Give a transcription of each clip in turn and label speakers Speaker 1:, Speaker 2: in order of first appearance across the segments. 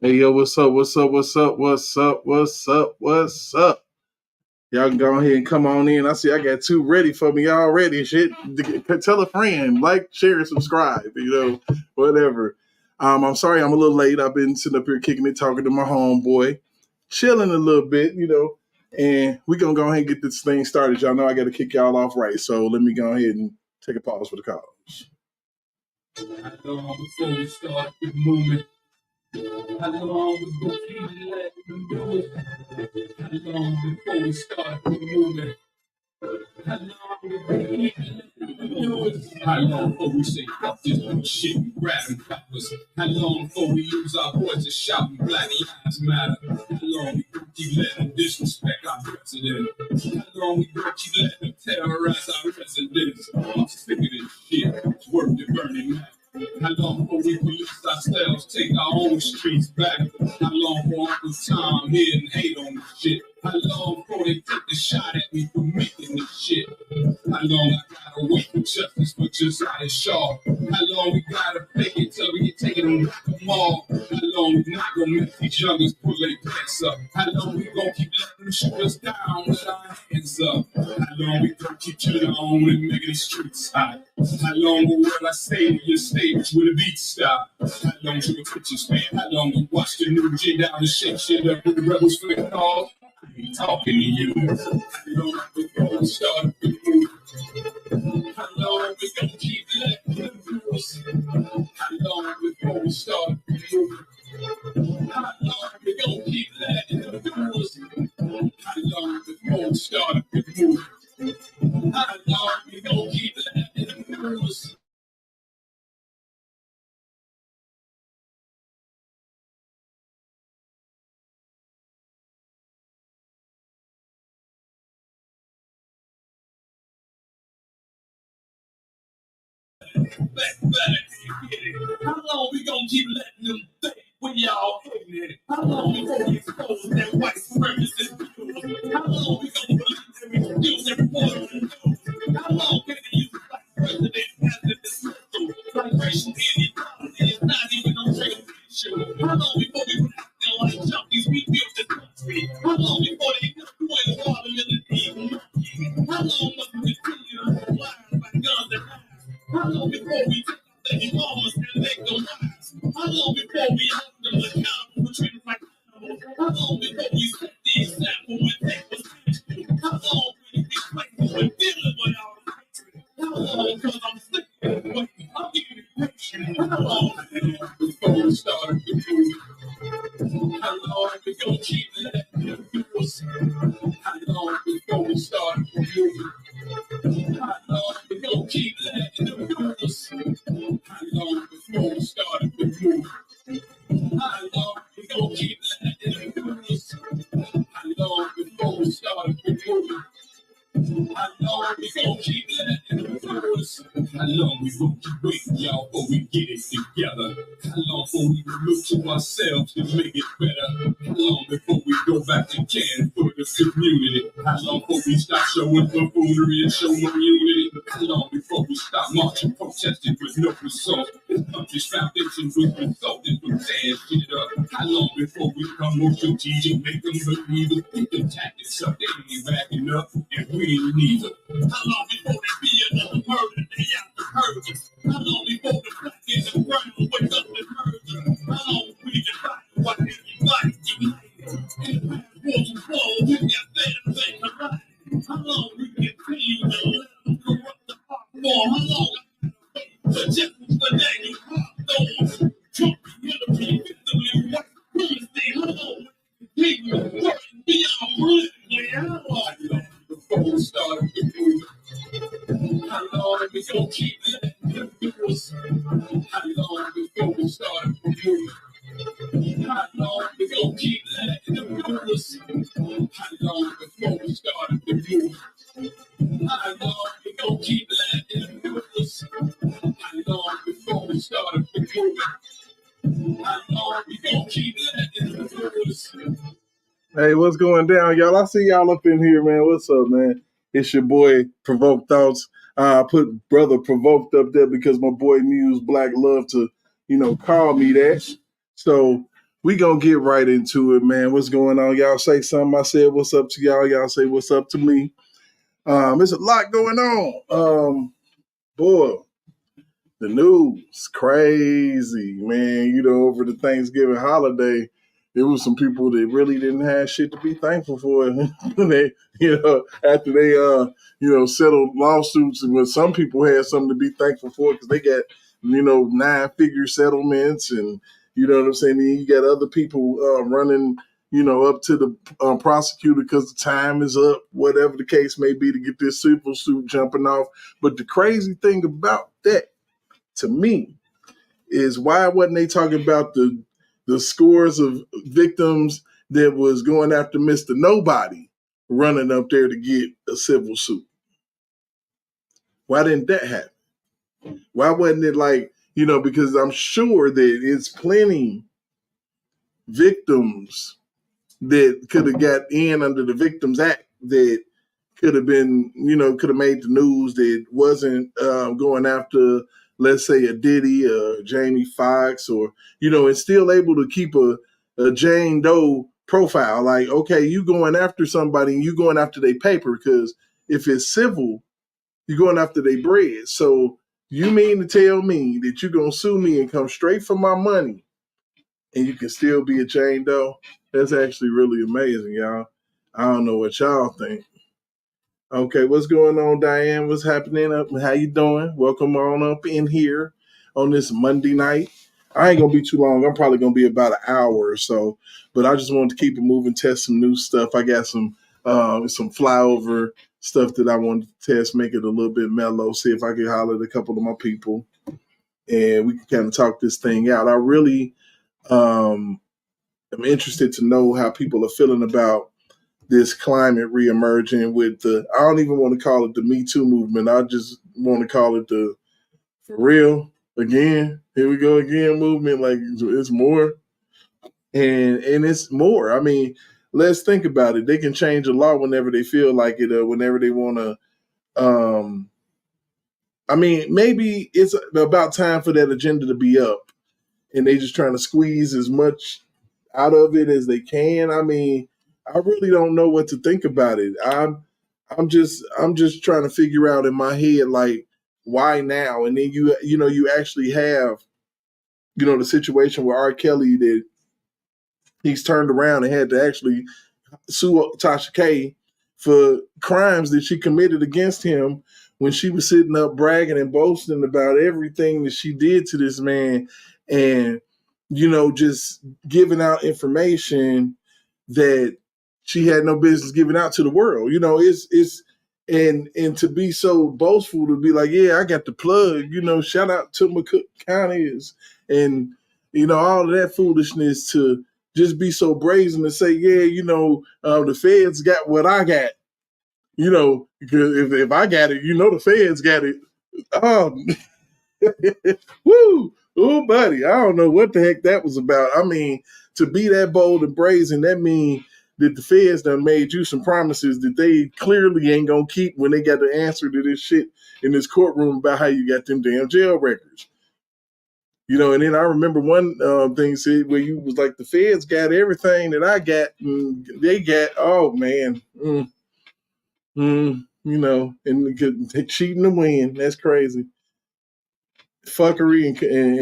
Speaker 1: Hey yo, what's up? What's up? What's up? What's up? What's up? What's up? Y'all can go ahead and come on in. I see I got two ready for me already. Shit, tell a friend, like, share, and subscribe. Whatever. I'm sorry I'm a little late. I've been sitting up here kicking it, talking to my homeboy, chilling a little bit, and we gonna go ahead and get this thing started. Y'all know I got to kick y'all off right, so let me go ahead and take a pause for the calls. Before we start the movement. How long we gonna keep letting them do it? How long before we start the movement? How long we gonna keep letting them do it? How long before we say fuck this bullshit and grabbing coppers? How long before we lose our voice and shouting Black Lives Matter? How long we gonna keep letting them disrespect our president? How long we gonna keep letting them terrorize our residents? I'm sick of this shit. It's worth the burning man. How long before we police ourselves, take our own streets back? How long before Uncle Tom here and hate on this shit? How long before they take the shot at me for making this shit? How long I gotta wait for justice for Josiah Shaw? How long we gotta fake it till we get taken and rock them all? How long we not gonna make these youngers pull their pants up? How long we gonna keep letting them shoot us down with our hands up? How long we gonna keep chilling on and making the streets hot? How long will I stay to your stage with a beat stop? How long will the pictures span? How long we watch the new J down and shake shit up with the rebels flicking off? I ain't talking to you. How long before we start the move? How long we gonna keep letting them do us? How long before we start the move? How long we gonna keep letting them do us? How long before we start the move? How long we gonna keep letting them do us? How long we gonna keep letting them think when y'all ignorant? How long we gonna expose that white supremacist views? How long we gonna believe that we produce every one of them? How long can they use the black president as a dismissal? Like racial inequality is not even no racial issue. How long before we put acting like junkies we built this country? How long before they cut away the watermelon evil monkey? How long must we continue to lie by guns and knives? How long before we take our baby mamas and make them wives? How long before we hold them accountable for treating like animals? How long before we set the example when they was hatred? How long will you be faithful when dealing with our hatred? How long? Because I'm sick of it. Waiting. I'm getting impatient. How long before we start the move? How long we gonna keep letting them do us? How long before we start the move? How long we gonna keep letting them do us? How long before we start the move? How long we gonna keep letting them do us? How long before we start the move? How long we gonna keep letting them do us? How long we gonna keep waiting, y'all, before we get it together? How long before we look to ourselves to make it better? How long before we go back to can for the community? How long before we stop showing buffoonery and show more unity? How long before we stop marching, protesting with no results? This country's foundation was resulting from tearing shit up. How long before we become more strategic, make them believe it, get them tactics up, they ain't backing up, and we ain't neither. How long before there be another murder day after murder? How long before the black in the brown wake up and murder? How long we can fight while everybody united? In the past wars and wars, we got fans and collided. How long we continue to let them corrupt the art form? How long I gotta wait for justice for Daniel Hawthorne? Trump, Hillary, visibly white supremacy. How long we continue working beyond politically? How long before we start the movement? How long we gonna keep letting them do us? How long before we start the movement? How long we gonna keep letting them do us? How long before we start the movement? How long we gonna keep letting them do us? How long before we start the movement? How long we gonna keep letting them do us? Hey, what's going down, y'all? I see y'all up in here, man. What's up, man? It's your boy, Provoked Thoughts. I put Brother Provoked up there because my boy Muse Black love to, call me that. So We gonna get right into it, man. What's going on? Y'all say something. I said what's up to y'all. Y'all say what's up to me. There's a lot going on. Boy, the news crazy, man. Over the Thanksgiving holiday, there was some people that really didn't have shit to be thankful for. When they, after they, settled lawsuits, and when some people had something to be thankful for because they got, 9-figure settlements, and you know what I'm saying. Then you got other people running, up to the prosecutor because the time is up, whatever the case may be, to get this civil suit jumping off. But the crazy thing about that, to me, is why wasn't they talking about the scores of victims that was going after Mr. Nobody running up there to get a civil suit? Why didn't that happen? Why wasn't it like, because I'm sure that it's plenty victims that could have got in under the Victims Act that could have been, could have made the news, that wasn't going after, let's say, a Diddy or Jamie Foxx, or, and still able to keep a Jane Doe profile. Like, okay, you going after somebody and you going after their paper, because if it's civil, you're going after their bread. So you mean to tell me that you're going to sue me and come straight for my money and you can still be a Jane Doe? That's actually really amazing, y'all. I don't know what y'all think. Okay, what's going on, Diane? What's happening? How you doing? Welcome on up in here on this Monday night. I ain't gonna be too long. I'm probably gonna be about an hour or so, but I just wanted to keep it moving, test some new stuff. I got some flyover stuff that I wanted to test, make it a little bit mellow. See if I can holler at a couple of my people, and we can kind of talk this thing out. I really am interested to know how people are feeling about this climate reemerging with I don't even want to call it the Me Too movement. I just want to call it the for real again. Here we go again movement. Like, it's more, and it's more. I mean, let's think about it. They can change a law whenever they feel like it, or whenever they want to. I mean, maybe it's about time for that agenda to be up, and they just trying to squeeze as much out of it as they can. I mean, I really don't know what to think about it. I'm just trying to figure out in my head, like, why now? And then you actually have, the situation where R. Kelly, that he's turned around and had to actually sue Tasha K for crimes that she committed against him when she was sitting up bragging and boasting about everything that she did to this man, and just giving out information that she had no business giving out to the world. It's and to be so boastful, to be like, yeah, I got the plug. Shout out to McCook counties, and all of that foolishness, to just be so brazen to say, yeah, the feds got what I got. Because if I got it, the feds got it. Oh, woo! Oh, buddy, I don't know what the heck that was about. I mean, to be that bold and brazen, that means that the feds done made you some promises that they clearly ain't gonna keep when they got the answer to this shit in this courtroom about how you got them damn jail records. And then I remember one thing said where you was like, the feds got everything that I got, and they got, oh man, and they cheating to win. That's crazy. Fuckery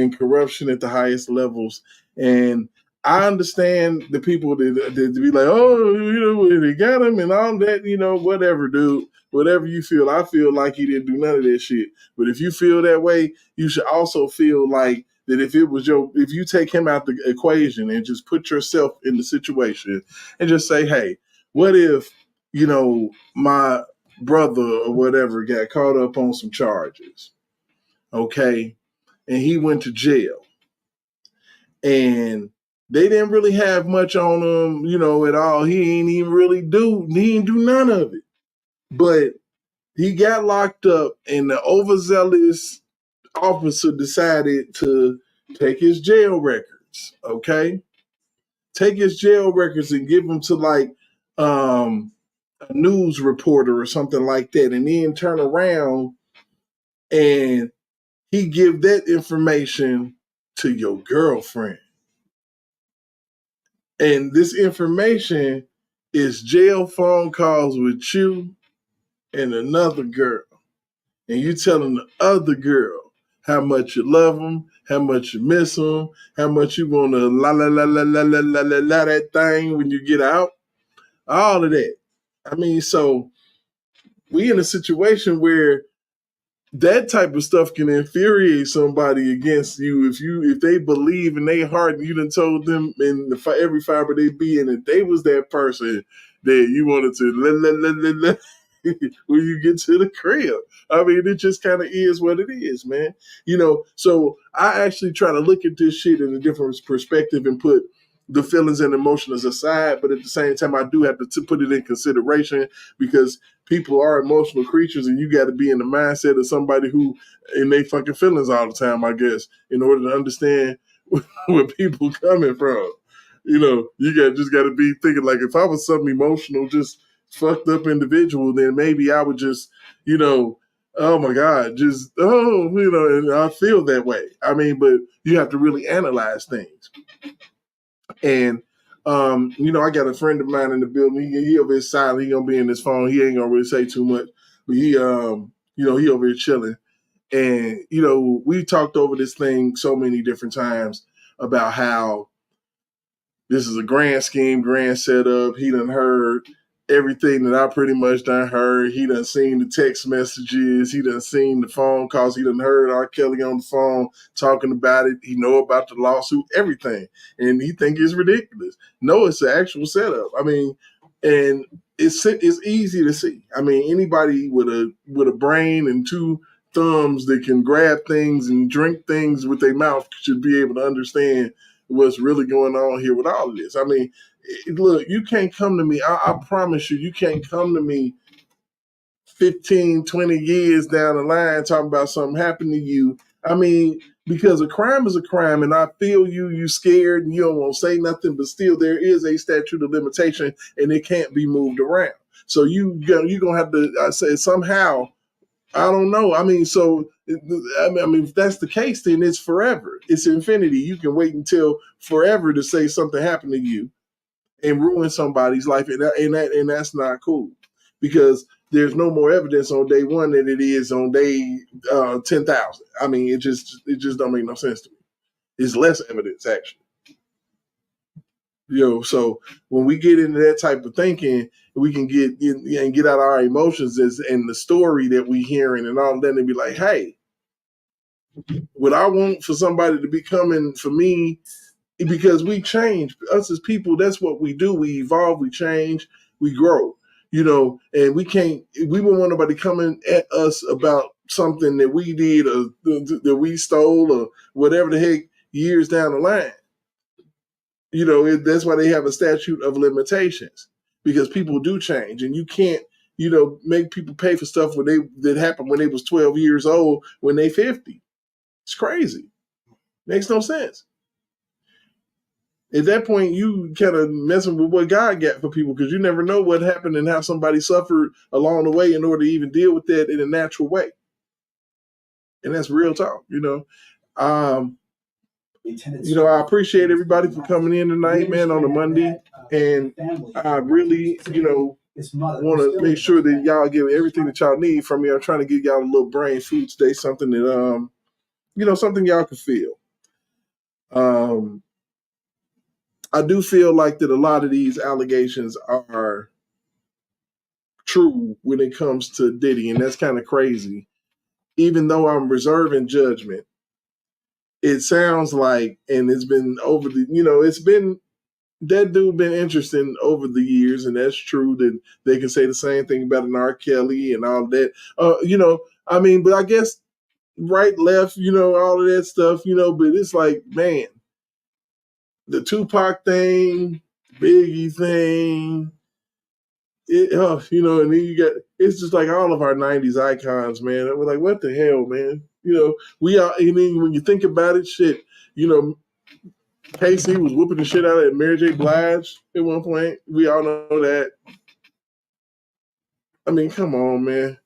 Speaker 1: and corruption at the highest levels. And I understand the people that be like, oh, they got him and all that, whatever, dude. Whatever you feel. I feel like he didn't do none of that shit. But if you feel that way, you should also feel like that if you take him out the equation and just put yourself in the situation and just say, hey, what if, my brother or whatever got caught up on some charges? Okay. And he went to jail. And they didn't really have much on him, at all. He didn't do none of it. But he got locked up, and the overzealous officer decided to take his jail records. Okay. Take his jail records and give them to like a news reporter or something like that. And then turn around and he give that information to your girlfriend.
Speaker 2: And this information is jail phone calls with you and another girl. And you telling the other girl how much you love them, how much you miss them, how much you want to la la la la la la la la la that thing when you get out. All of that. I mean, so we in a situation where that type of stuff can infuriate somebody against you if they believe in their heart and you done told them in every fiber they be in that they was that person that you wanted to when you get to the crib. I mean, it just kind of is what it is, man. So I actually try to look at this shit in a different perspective and put the feelings and emotions aside, but at the same time, I do have to put it in consideration because people are emotional creatures, and you got to be in the mindset of somebody who in they fucking feelings all the time, I guess, in order to understand where people coming from. Just got to be thinking like if I was some emotional, just fucked up individual, then maybe I would just, oh my God, and I feel that way. I mean, but you have to really analyze things. And I got a friend of mine in the building. He over here silent. He gonna be in his phone. He ain't gonna really say too much. But he over here chilling. And we talked over this thing so many different times about how this is a grand scheme, grand setup. He done heard everything that I pretty much done heard. He done seen the text messages. He done seen the phone calls. He done heard R. Kelly on the phone talking about it. He know about the lawsuit, everything. And he think it's ridiculous. No, it's an actual setup. I mean, and it's easy to see. I mean, anybody with a brain and two thumbs that can grab things and drink things with their mouth should be able to understand what's really going on here with all of this. I mean, look, you can't come to me. I promise you can't come to me 15, 20 years down the line talking about something happened to you. I mean, because a crime is a crime, and I feel you scared and you don't want to say nothing, but still there is a statute of limitation and it can't be moved around. So you're going to have to, I say, somehow, I don't know. I mean, if that's the case, then it's forever. It's infinity. You can wait until forever to say something happened to you and ruin somebody's life, and that's not cool because there's no more evidence on day one than it is on day 10,000. I mean, it just don't make no sense to me. It's less evidence actually. So when we get into that type of thinking, we can get and get out our emotions and the story that we hearing and all that, and be like, hey, what I want for somebody to be coming for me, because we change. Us as people, that's what we do. We evolve, we change, we grow. And we won't want nobody coming at us about something that we did or that we stole or whatever the heck years down the line. That's why they have a statute of limitations, because people do change, and you can't, make people pay for stuff that happened when they was 12 years old when they 50. It's crazy. Makes no sense. At that point, you kind of messing with what God got for people, because you never know what happened and how somebody suffered along the way in order to even deal with that in a natural way. And that's real talk, I appreciate everybody for coming in tonight, man, on a Monday. And I really, want to make sure that y'all give everything that y'all need from me. I'm trying to give y'all a little brain food today, something that, something y'all can feel. I do feel like that a lot of these allegations are true when it comes to Diddy, and that's kind of crazy. Even though I'm reserving judgment, it sounds like, and it's been it's been, that dude been interesting over the years, and that's true that they can say the same thing about an R. Kelly and all that. But I guess right, left, all of that stuff, but it's like, man, the Tupac thing, Biggie thing, and then you got, it's just like all of our 90s icons, man. We're like, what the hell, man? We are, and then when you think about it, shit, Casey was whooping the shit out of Mary J. Blige at one point. We all know that. I mean, come on, man.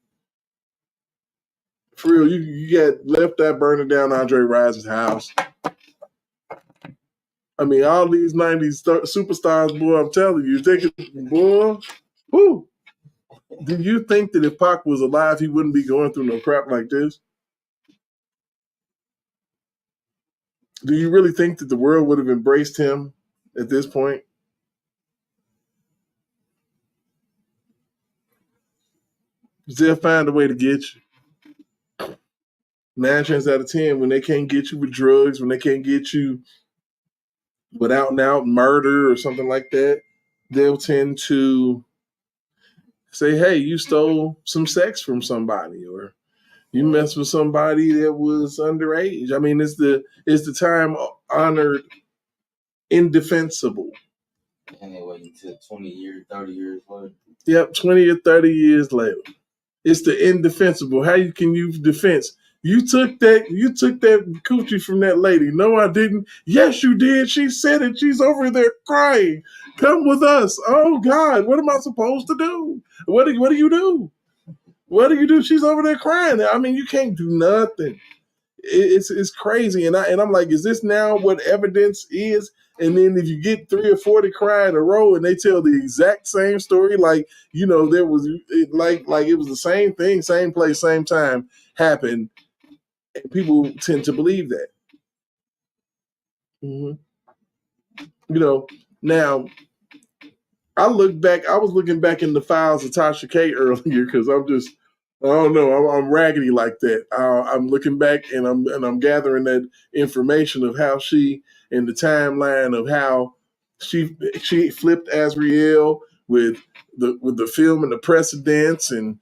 Speaker 2: For real, you got Left Eye burning down Andre Rison's house. I mean, all these 90s superstars, boy, I'm telling you, boy, whoo. Do you think that if Pac was alive, he wouldn't be going through no crap like this? Do you really think that the world would have embraced him at this point? They'll find a way to get you. 9 times out of 10, when they can't get you with drugs, when they can't get you with out and out murder or something like that, they'll tend to say, hey, you stole some sex from somebody, or you messed with somebody that was underage. I mean, it's the time honored indefensible.
Speaker 1: And they wait until 20 years, 30 years later.
Speaker 2: Yep, 20 or 30 years later. It's the indefensible. How can you defense? You took that coochie from that lady. No, I didn't. Yes, you did. She said it. She's over there crying. Come with us. Oh God, what am I supposed to do? What do you do? What do you do? She's over there crying. I mean, you can't do nothing. It's crazy. And I'm like, is this now what evidence is? And then if you get 3 or 4 to cry in a row and they tell the exact same story, like, there was like it was the same thing, same place, same time happened, and people tend to believe that. Mm-hmm. Now I was looking back in the files of Tasha K earlier because I don't know, I'm raggedy like that. I'm looking back and I'm gathering that information of how she, in the timeline of how she flipped Azriel with the film and the precedents and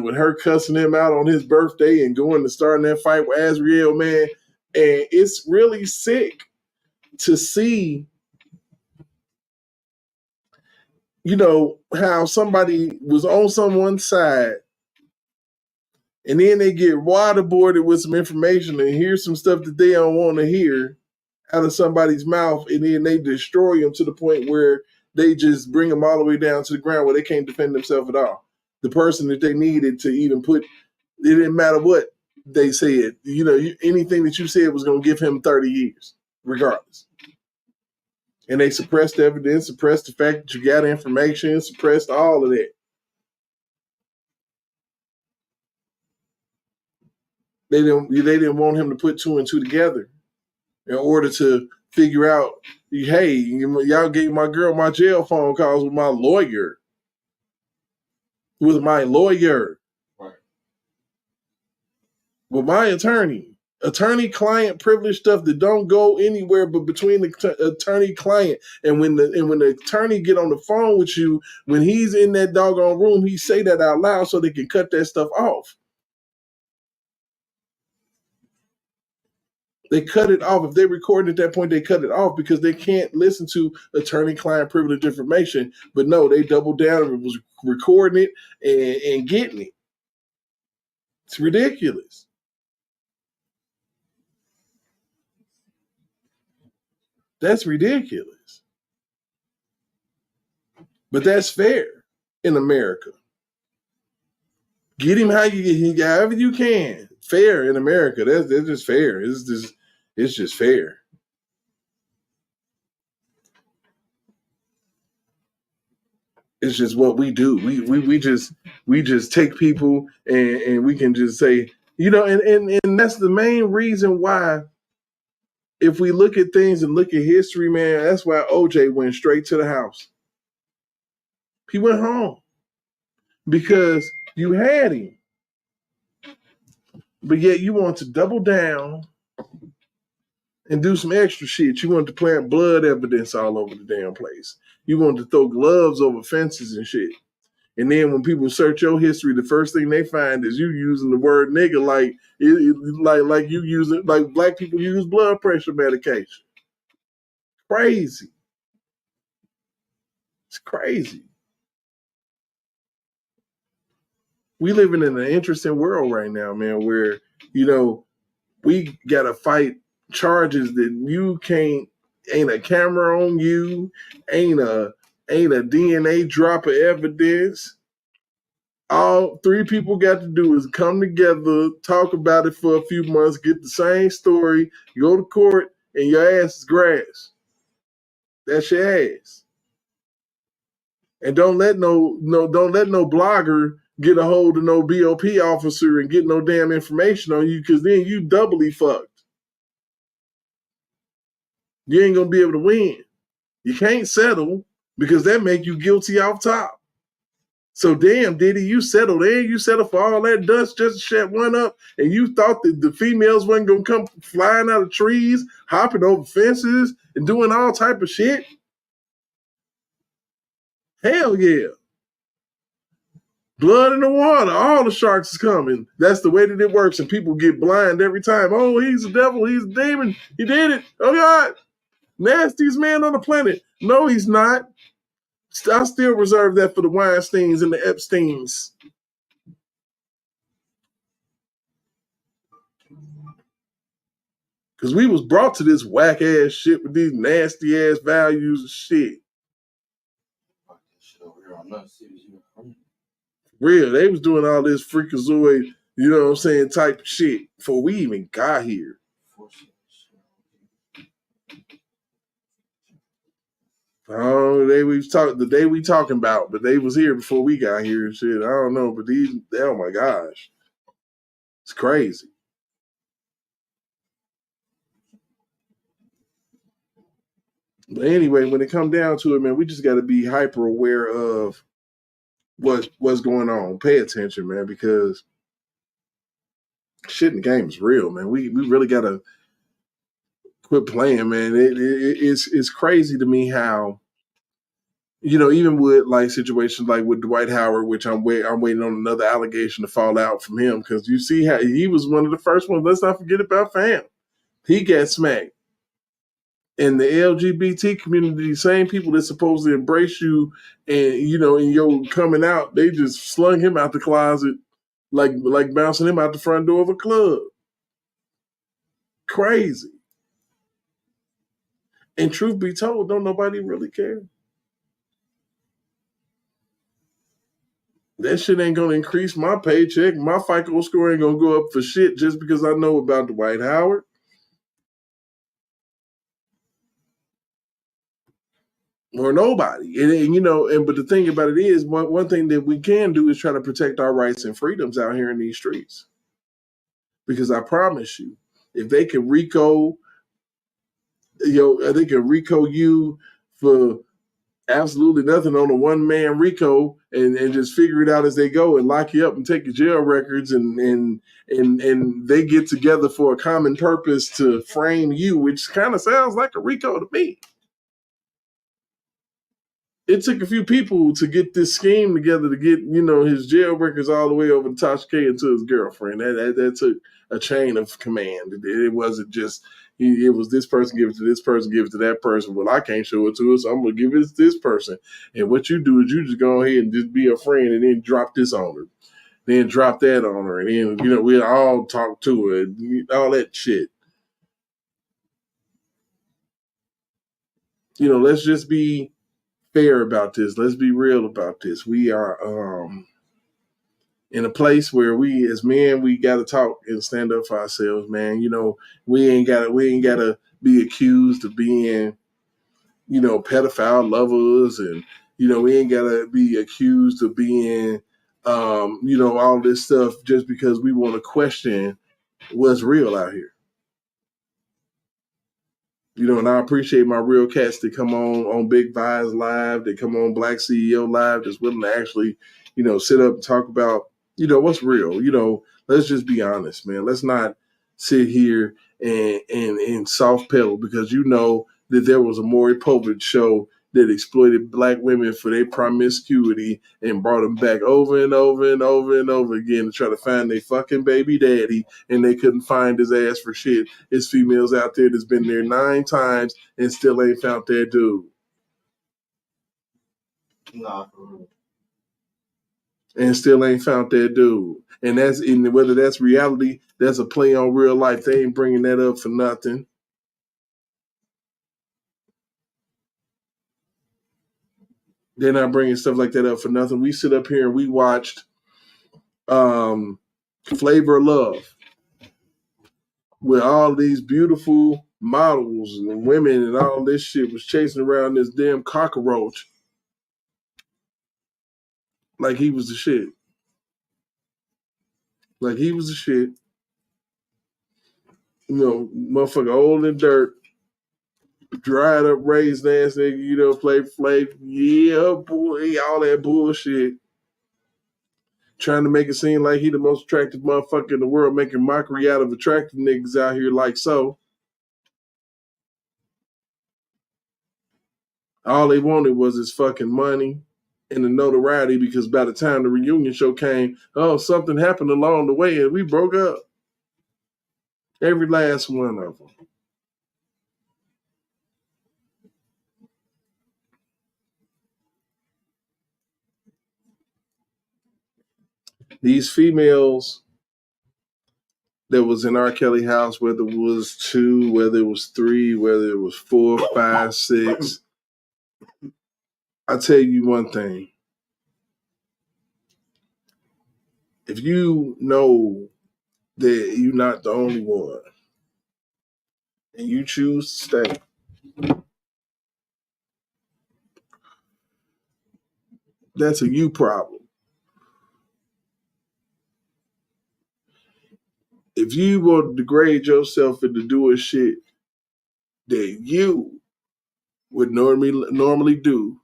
Speaker 2: with her cussing him out on his birthday and going to starting that fight with Azriel, man. And it's really sick to see, how somebody was on someone's side and then they get waterboarded with some information and hear some stuff that they don't want to hear out of somebody's mouth, and then they destroy them to the point where they just bring them all the way down to the ground where they can't defend themselves at all. The person that they needed to even it didn't matter what they said. Anything that you said was going to give him 30 years, regardless. And they suppressed evidence, suppressed the fact that you got information, suppressed all of that. They didn't want him to put 2 and 2 together in order to figure out, hey, y'all gave my girl my jail phone calls with my lawyer. Right. With my attorney. Attorney-client privilege stuff that don't go anywhere but between the attorney-client. And when the attorney get on the phone with you, when he's in that doggone room, he say that out loud so they can cut that stuff off. They cut it off. If they record at that point, they cut it off because they can't listen to attorney-client privilege information. But no, they doubled down and was recording it and getting it. It's ridiculous. That's ridiculous. But that's fair in America. Get him however you can. Fair in America. That's just fair. It's just fair. It's just what we do. We just take people and we can just say, and that's the main reason why, if we look at things and look at history, man, that's why OJ went straight to the house. He went home because you had him. But yet you want to double down and do some extra shit. You want to plant blood evidence all over the damn place. You want to throw gloves over fences and shit. And then when people search your history, the first thing they find is you using the word nigga like you use it like black people use blood pressure medication. Crazy. It's crazy. We living in an interesting world right now, man, where, we gotta fight charges that you ain't a camera on you, ain't a DNA drop of evidence. All 3 people got to do is come together, talk about it for a few months, get the same story, go to court, and your ass is grass. That's your ass. And don't let no blogger get a hold of no BOP officer and get no damn information on you, because then you doubly fucked. You ain't gonna be able to win. You can't settle because that make you guilty off top. So damn, Diddy, you settled there. You settled for all that dust just to shut one up, and you thought that the females wasn't gonna come flying out of trees, hopping over fences, and doing all type of shit? Hell yeah. Blood in the water. All the sharks is coming. That's the way that it works, and people get blind every time. Oh, he's a devil. He's a demon. He did it. Oh, God. Nastiest man on the planet. No, he's not. I still reserve that for the Weinsteins and the Epsteins. Because we was brought to this whack-ass shit with these nasty-ass values and shit. Real, they was doing all this freakazoid, you know what I'm saying, type of shit before we even got here. Oh, the day we talking about, but they was here before we got here and shit. I don't know, but these, oh my gosh. It's crazy. But anyway, when it come down to it, man, we just got to be hyper aware of what's going on. Pay attention, man, because shit in the game is real, man. We really got to quit playing, man. It's crazy to me how, you know, even with like situations like with Dwight Howard, which I'm waiting on another allegation to fall out from him, because you see how he was one of the first ones. Let's not forget about Fam. He got smacked. And the LGBT community, the same people that supposed to embrace you and, you know, in your coming out, they just slung him out the closet like bouncing him out the front door of a club. Crazy. And truth be told, don't nobody really care. That shit ain't gonna increase my paycheck. My FICO score ain't gonna go up for shit just because I know about Dwight Howard. Or nobody. And you know, but the thing about it is, one thing that we can do is try to protect our rights and freedoms out here in these streets. Because I promise you, if they can RICO, they can RICO you for absolutely nothing on a one-man RICO and just figure it out as they go and lock you up and take your jail records and they get together for a common purpose to frame you, which kind of sounds like a RICO to me. It took a few people to get this scheme together to get, you know, his jail records all the way over to Tasha K and to his girlfriend. That took a chain of command. It wasn't just, it was this person give it to this person, give it to that person. Well, I can't show it to her, so I'm going to give it to this person. And what you do is you just go ahead and just be a friend and then drop this on her. Then drop that on her. And then, you know, we'll all talk to her. All that shit. You know, let's just be fair about this. Let's be real about this. We are in a place where we as men, we gotta talk and stand up for ourselves, man. You know, we ain't gotta be accused of being, you know, pedophile lovers, and you know, we ain't gotta be accused of being you know, all this stuff just because we want to question what's real out here. You know, and I appreciate my real cats that come on Big Vibes Live, that come on Black CEO Live, that's willing to actually, you know, sit up and talk about, you know, what's real. You know, let's just be honest, man. Let's not sit here and soft pedal, because you know that there was a Maury Povich show that exploited black women for their promiscuity and brought them back over and over and over and over again to try to find their fucking baby daddy, and they couldn't find his ass for shit. It's females out there that's been there 9 times and still ain't found their dude. Nah. And still ain't found their dude. And that's, in whether that's reality, that's a play on real life. They ain't bringing that up for nothing. They're not bringing stuff like that up for nothing. We sit up here and we watched Flavor of Love with all these beautiful models and women and all this shit was chasing around this damn cockroach like he was the shit. Like he was the shit. You know, motherfucker old and dirt, dried up raised ass nigga, you know, play Flav. Yeah, boy, all that bullshit. Trying to make it seem like he the most attractive motherfucker in the world, making mockery out of attractive niggas out here like so. All they wanted was his fucking money and the notoriety because by the time the reunion show came, oh, something happened along the way and we broke up. Every last one of them. These females that was in R. Kelly house, whether it was 2, whether it was 3, whether it was 4, 5, 6, I tell you one thing. If you know that you're not the only one and you choose to stay, that's a you problem. If you want to degrade yourself into doing shit that you would normally do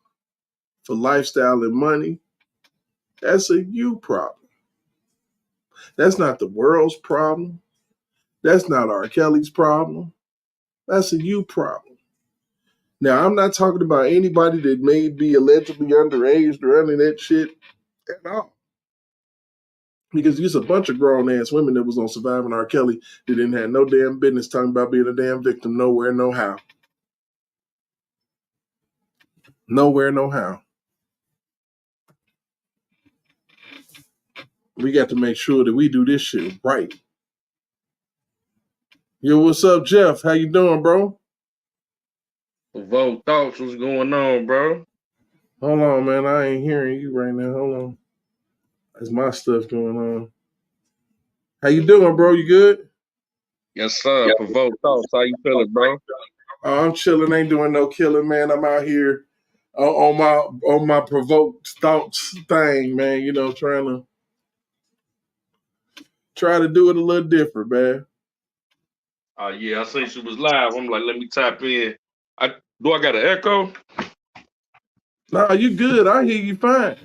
Speaker 2: for lifestyle and money, that's a you problem. That's not the world's problem. That's not R. Kelly's problem. That's a you problem. Now, I'm not talking about anybody that may be allegedly underage or any of that shit at all. Because there's a bunch of grown-ass women that was on Surviving R. Kelly that didn't have no damn business talking about being a damn victim nowhere, no how. Nowhere, no how. We got to make sure that we do this shit right. Yo, what's up, Jeff? How you doing, bro?
Speaker 3: Vote thoughts, what's going on, bro?
Speaker 2: Hold on, man. I ain't hearing you right now. Hold on. There's my stuff going on. How you doing, bro? You good?
Speaker 3: Yes, sir. Provoke thoughts. How you feeling, bro?
Speaker 2: I'm chilling. Ain't doing no killing, man. I'm out here on my provoked thoughts thing, man. You know, try to do it a little different, man.
Speaker 3: Yeah, I seen she was live. I'm like, let me tap in. Do I got an echo?
Speaker 2: Nah, you good. I hear you fine.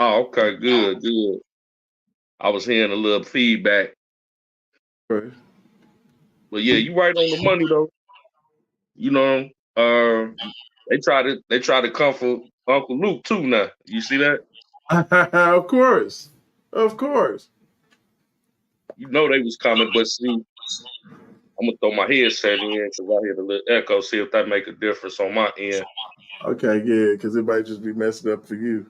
Speaker 3: Oh, okay, good. I was hearing a little feedback.
Speaker 2: Right.
Speaker 3: But yeah, you right on the money though. You know, they try to comfort Uncle Luke too now. You see that?
Speaker 2: Of course. Of course.
Speaker 3: You know they was coming, but see, I'm gonna throw my headset in because I hear the little echo, see if that make a difference on my end.
Speaker 2: Okay, yeah, because it might just be messing up for you.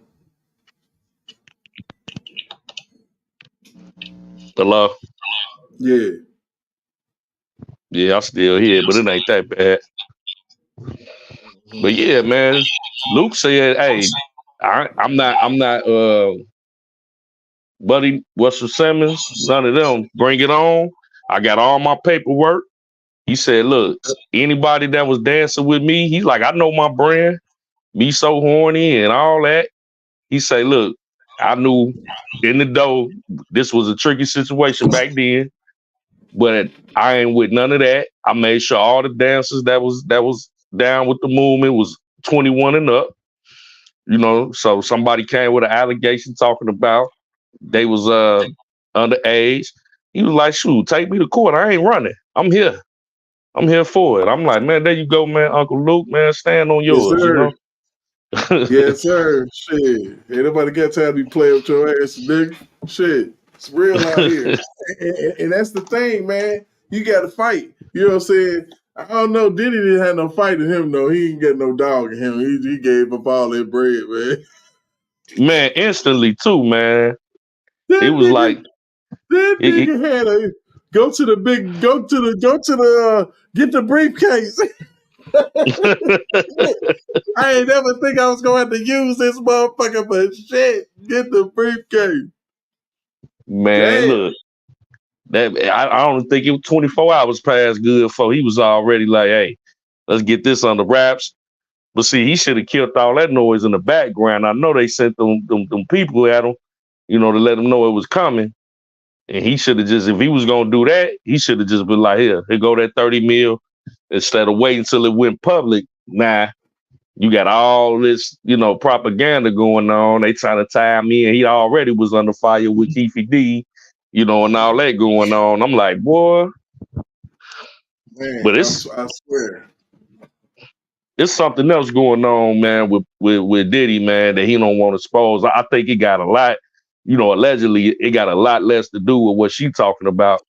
Speaker 3: Hello?
Speaker 2: Yeah.
Speaker 3: Yeah, I still hear it, but it ain't that bad. But yeah, man, Luke said, "Hey, I'm not, Buddy, Western Simmons, none of them. Bring it on. I got all my paperwork." He said, "Look, anybody that was dancing with me, he's like, I know my brand, me so horny and all that." He said, "Look, I knew in the dough this was a tricky situation back then, but I ain't with none of that. I made sure all the dancers that was down with the movement was 21 and up." You know, so somebody came with an allegation talking about they was underage. He was like, "Shoot, take me to court. I ain't running. I'm here. I'm here for it." I'm like, "Man, there you go, man. Uncle Luke, man, stand on
Speaker 2: Yes,
Speaker 3: yours, you
Speaker 2: sir.
Speaker 3: know."
Speaker 2: Yes, sir. Shit. Ain't nobody got time to be playing with your ass, nigga. Shit. It's real out here. And that's the thing, man. You got to fight. You know what I'm saying? I don't know. Diddy didn't have no fight in him, though. He didn't get no dog in him. He gave up all that bread, man.
Speaker 3: Man, instantly too, man. It
Speaker 2: That
Speaker 3: was
Speaker 2: nigga,
Speaker 3: like
Speaker 2: that
Speaker 3: it,
Speaker 2: nigga had a go to the get the briefcase. I ain't never think I was gonna have to use this motherfucker, but shit, get the briefcase.
Speaker 3: man,
Speaker 2: Damn.
Speaker 3: look, I don't think it was 24 hours past good before he was already like, hey, let's get this under wraps. But see, he should have killed all that noise in the background. I know they sent them people at him, to let him know it was coming. And he should have just, if he was gonna do that, he should have just been like, here go that 30 mil instead of waiting until it went public. Nah, you got all this, propaganda going on. They trying to tie me in. He already was under fire with Keefy D, and all that going on. I'm like, boy.
Speaker 2: Man,
Speaker 3: But
Speaker 2: I swear.
Speaker 3: It's something else going on, man, with Diddy, man, that he don't want to expose. I think it got a lot, allegedly it got a lot less to do with what she talking about,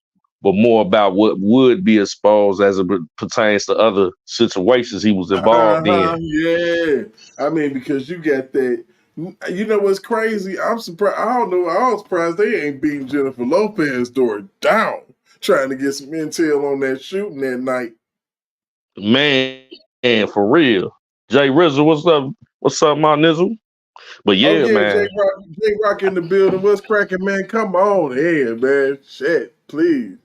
Speaker 3: but more about what would be exposed as it pertains to other situations he was involved in.
Speaker 2: Yeah. I mean, because you got that. You know what's crazy? I'm surprised. I don't know. I was surprised they ain't beating Jennifer Lopez's door down, trying to get some intel on that shooting that night.
Speaker 3: Man, for real. Jay Rizzo, what's up? What's up, my nizzle? But yeah, man.
Speaker 2: J Rock in the building. What's cracking, man? Come on here, man. Shit, please.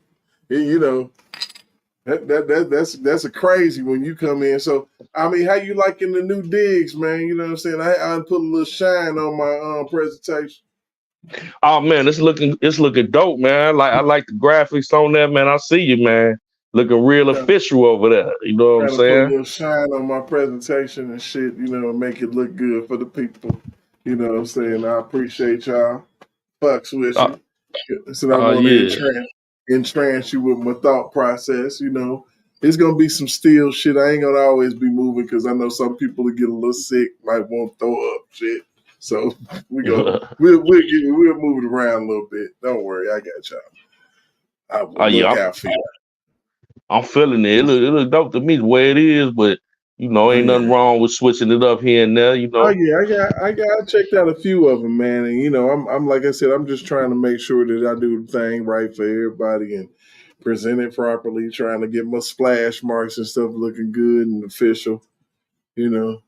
Speaker 2: That's a crazy when you come in. So I mean, how you liking the new digs, man? You know what I'm saying? I put a little shine on my presentation.
Speaker 3: Oh man, it's looking dope, man. I like the graphics on there, man. I see you, man. Looking real official over there. You know what I'm saying?
Speaker 2: Put a little shine on my presentation and shit, make it look good for the people. You know what I'm saying? I appreciate y'all. Fucks with you. So I want to entrance you with my thought process. It's gonna be some still shit. I ain't gonna always be moving because I know some people will get a little sick, might want to throw up shit. So we'll move it around a little bit. Don't worry, I got y'all. I will look out for you.
Speaker 3: I'm feeling it. It look dope to me the way it is, but ain't nothing wrong with switching it up here and there.
Speaker 2: Oh yeah, I checked out a few of them, man, and I'm like I said, I'm just trying to make sure that I do the thing right for everybody and present it properly. Trying to get my splash marks and stuff looking good and official. Making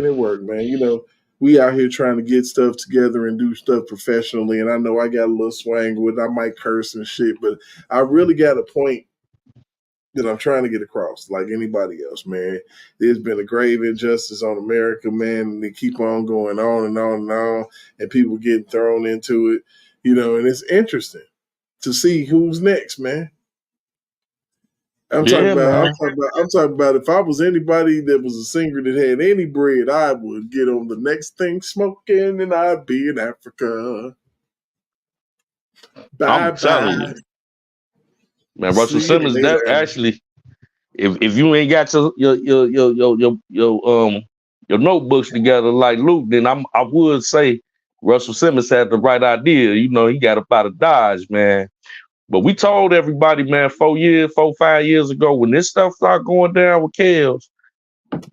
Speaker 2: it work, man. We out here trying to get stuff together and do stuff professionally, and I know I got a little swang with it. I might curse and shit, but I really got a point that I'm trying to get across, like anybody else, man. There's been a grave injustice on America, man, and they keep on going on and on and on, and people getting thrown into it, and it's interesting to see who's next, man. I'm talking about if I was anybody that was a singer that had any bread, I would get on the next thing smoking and I'd be in Africa.
Speaker 3: I'm telling you. Man, Russell Simmons, that actually, if you ain't got your notebooks together like Luke, then I would say Russell Simmons had the right idea. He got up out of Dodge, man. But we told everybody, man, 5 years ago, when this stuff start going down with Kels,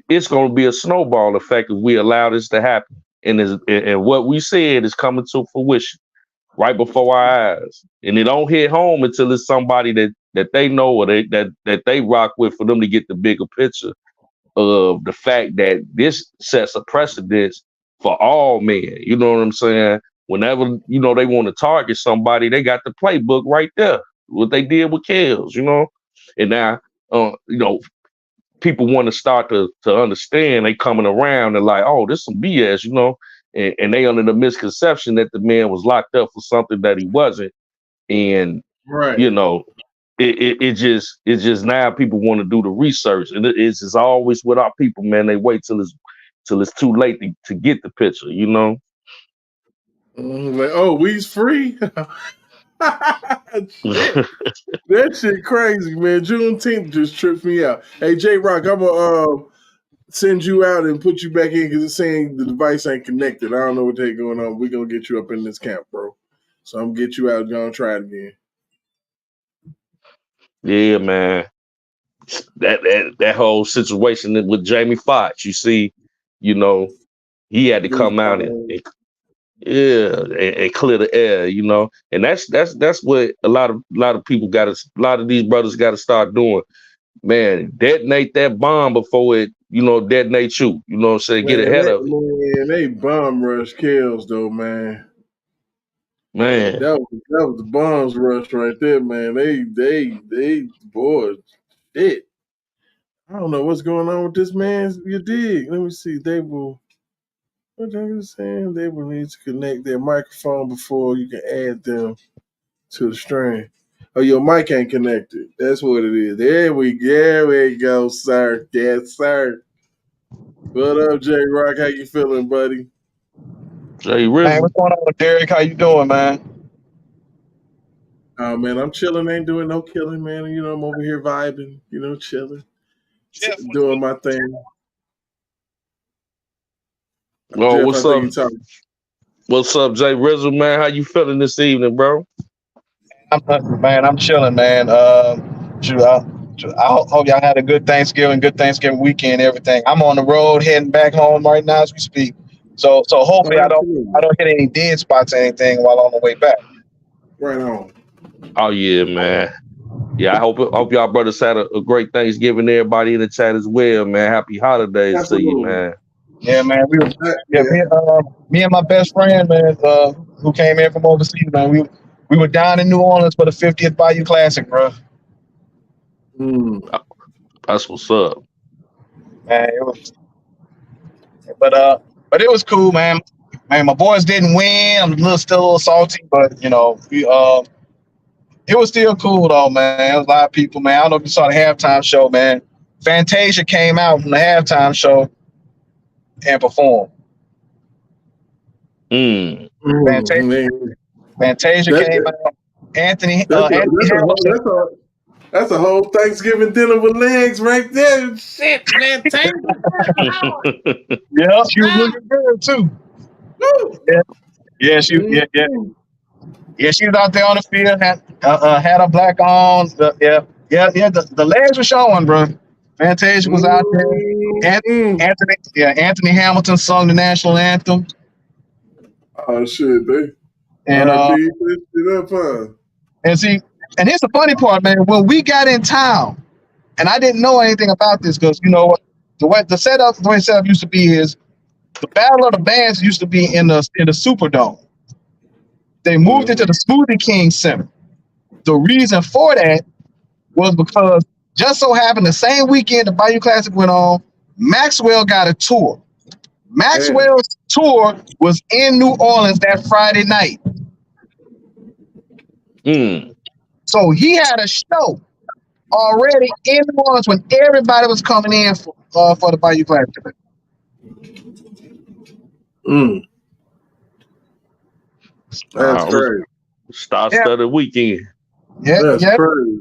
Speaker 3: it's going to be a snowball effect if we allow this to happen. And what we said is coming to fruition right before our eyes. And it don't hit home until it's somebody that they know or that they rock with for them to get the bigger picture of the fact that this sets a precedence for all men. You know what I'm saying? Whenever, they want to target somebody, they got the playbook right there. What they did with Kels, And now, people want to start to understand they coming around and like, oh, this some BS, and they under the misconception that the man was locked up for something that he wasn't. And, it's just now people want to do the research, and it's just always with our people, man. They wait till it's too late to get the picture,
Speaker 2: Like, oh, we's free. That shit crazy, man. Juneteenth just tripped me out. Hey, J Rock, I'm gonna send you out and put you back in because it's saying the device ain't connected. I don't know what the heck going on. We're gonna get you up in this camp, bro. So I'm gonna get you out. Gonna try it again.
Speaker 3: Yeah, man. That whole situation with Jamie Foxx, you see, he had to come out and clear the air, and that's what a lot of people a lot of these brothers got to start doing. Man, detonate that bomb before it, detonate you. You know what I'm saying? Get ahead of it.
Speaker 2: Man, they bomb rush Kels though, man.
Speaker 3: Man,
Speaker 2: That was the bombs rush right there, man. They boy, shit. I don't know what's going on with this man. You dig? Let me see. They will. What they was saying? They will need to connect their microphone before you can add them to the stream. Oh, your mic ain't connected. That's what it is. There we go, sir. Yes, sir. What up, J Rock? How you feeling, buddy?
Speaker 3: Jay
Speaker 4: Man,
Speaker 3: Rizzo.
Speaker 4: what's going on, Derek? How you doing, man?
Speaker 2: Oh man, I'm chilling, ain't doing no killing, man. You know, I'm over here vibing, chilling,
Speaker 4: Jeff,
Speaker 2: doing my thing.
Speaker 3: Oh,
Speaker 2: Jeff, I
Speaker 3: what's
Speaker 2: think
Speaker 3: up?
Speaker 2: you talking.
Speaker 3: What's up, Jay Rizzo, man? How you feeling this evening, bro?
Speaker 4: I'm chilling, man. I hope y'all had a good Thanksgiving weekend, everything. I'm on the road heading back home right now as we speak. So hopefully
Speaker 2: Oh, absolutely.
Speaker 4: I don't hit any dead spots or anything while on the way back.
Speaker 2: Right on.
Speaker 3: Oh yeah, man. Yeah, I hope y'all brothers had a great Thanksgiving. Everybody in the chat as well, man. Happy holidays to you,
Speaker 2: Absolutely.
Speaker 3: man.
Speaker 4: Yeah, man.
Speaker 2: Yeah.
Speaker 4: Me and my best friend, man, who came in from overseas, man. We were down in New Orleans for the 50th Bayou Classic, bro.
Speaker 2: Mm.
Speaker 3: That's what's up.
Speaker 4: Man, but it was cool, man. Man, my boys didn't win. I'm still a little salty, but it was still cool though, man. There was a lot of people, man. I don't know if you saw the halftime show, man. Fantasia came out from the halftime show and performed.
Speaker 3: Mm.
Speaker 4: Fantasia,
Speaker 2: Man.
Speaker 4: Fantasia
Speaker 2: That,
Speaker 4: came out. Anthony
Speaker 2: that's a
Speaker 4: Anthony
Speaker 2: that's a whole
Speaker 4: Hamilton.
Speaker 2: that's a whole Thanksgiving dinner with legs right there. Shit, man.
Speaker 4: Yeah, she was looking good too.
Speaker 2: Woo.
Speaker 4: Yeah, yeah,
Speaker 2: Mm.
Speaker 4: yeah. She was out there on the field, had her black on. The legs were showing, bro. Fantasia was out there.
Speaker 2: Mm.
Speaker 4: Anthony Hamilton sung the national anthem,
Speaker 2: Oh shit, they
Speaker 4: and
Speaker 2: RP that shit up, huh?
Speaker 4: and see, and here's the funny part, man. When we got in town, and I didn't know anything about this because the way the setup used to be is the Battle of the Bands used to be in the Superdome. They moved it to
Speaker 2: Mm.
Speaker 4: the Smoothie King Center. The reason for that was because just so happened the same weekend the Bayou Classic went on, Maxwell got a tour.
Speaker 2: Damn.
Speaker 4: Maxwell's tour was in New Orleans that Friday night.
Speaker 3: mm.
Speaker 4: So he had a show already in New Orleans when everybody was coming in for the Bayou Classic.
Speaker 2: Mm. That's
Speaker 3: It was
Speaker 2: crazy.
Speaker 4: Yeah,
Speaker 3: star-studded weekend.
Speaker 4: yeah,
Speaker 2: That's
Speaker 4: yeah,
Speaker 2: crazy.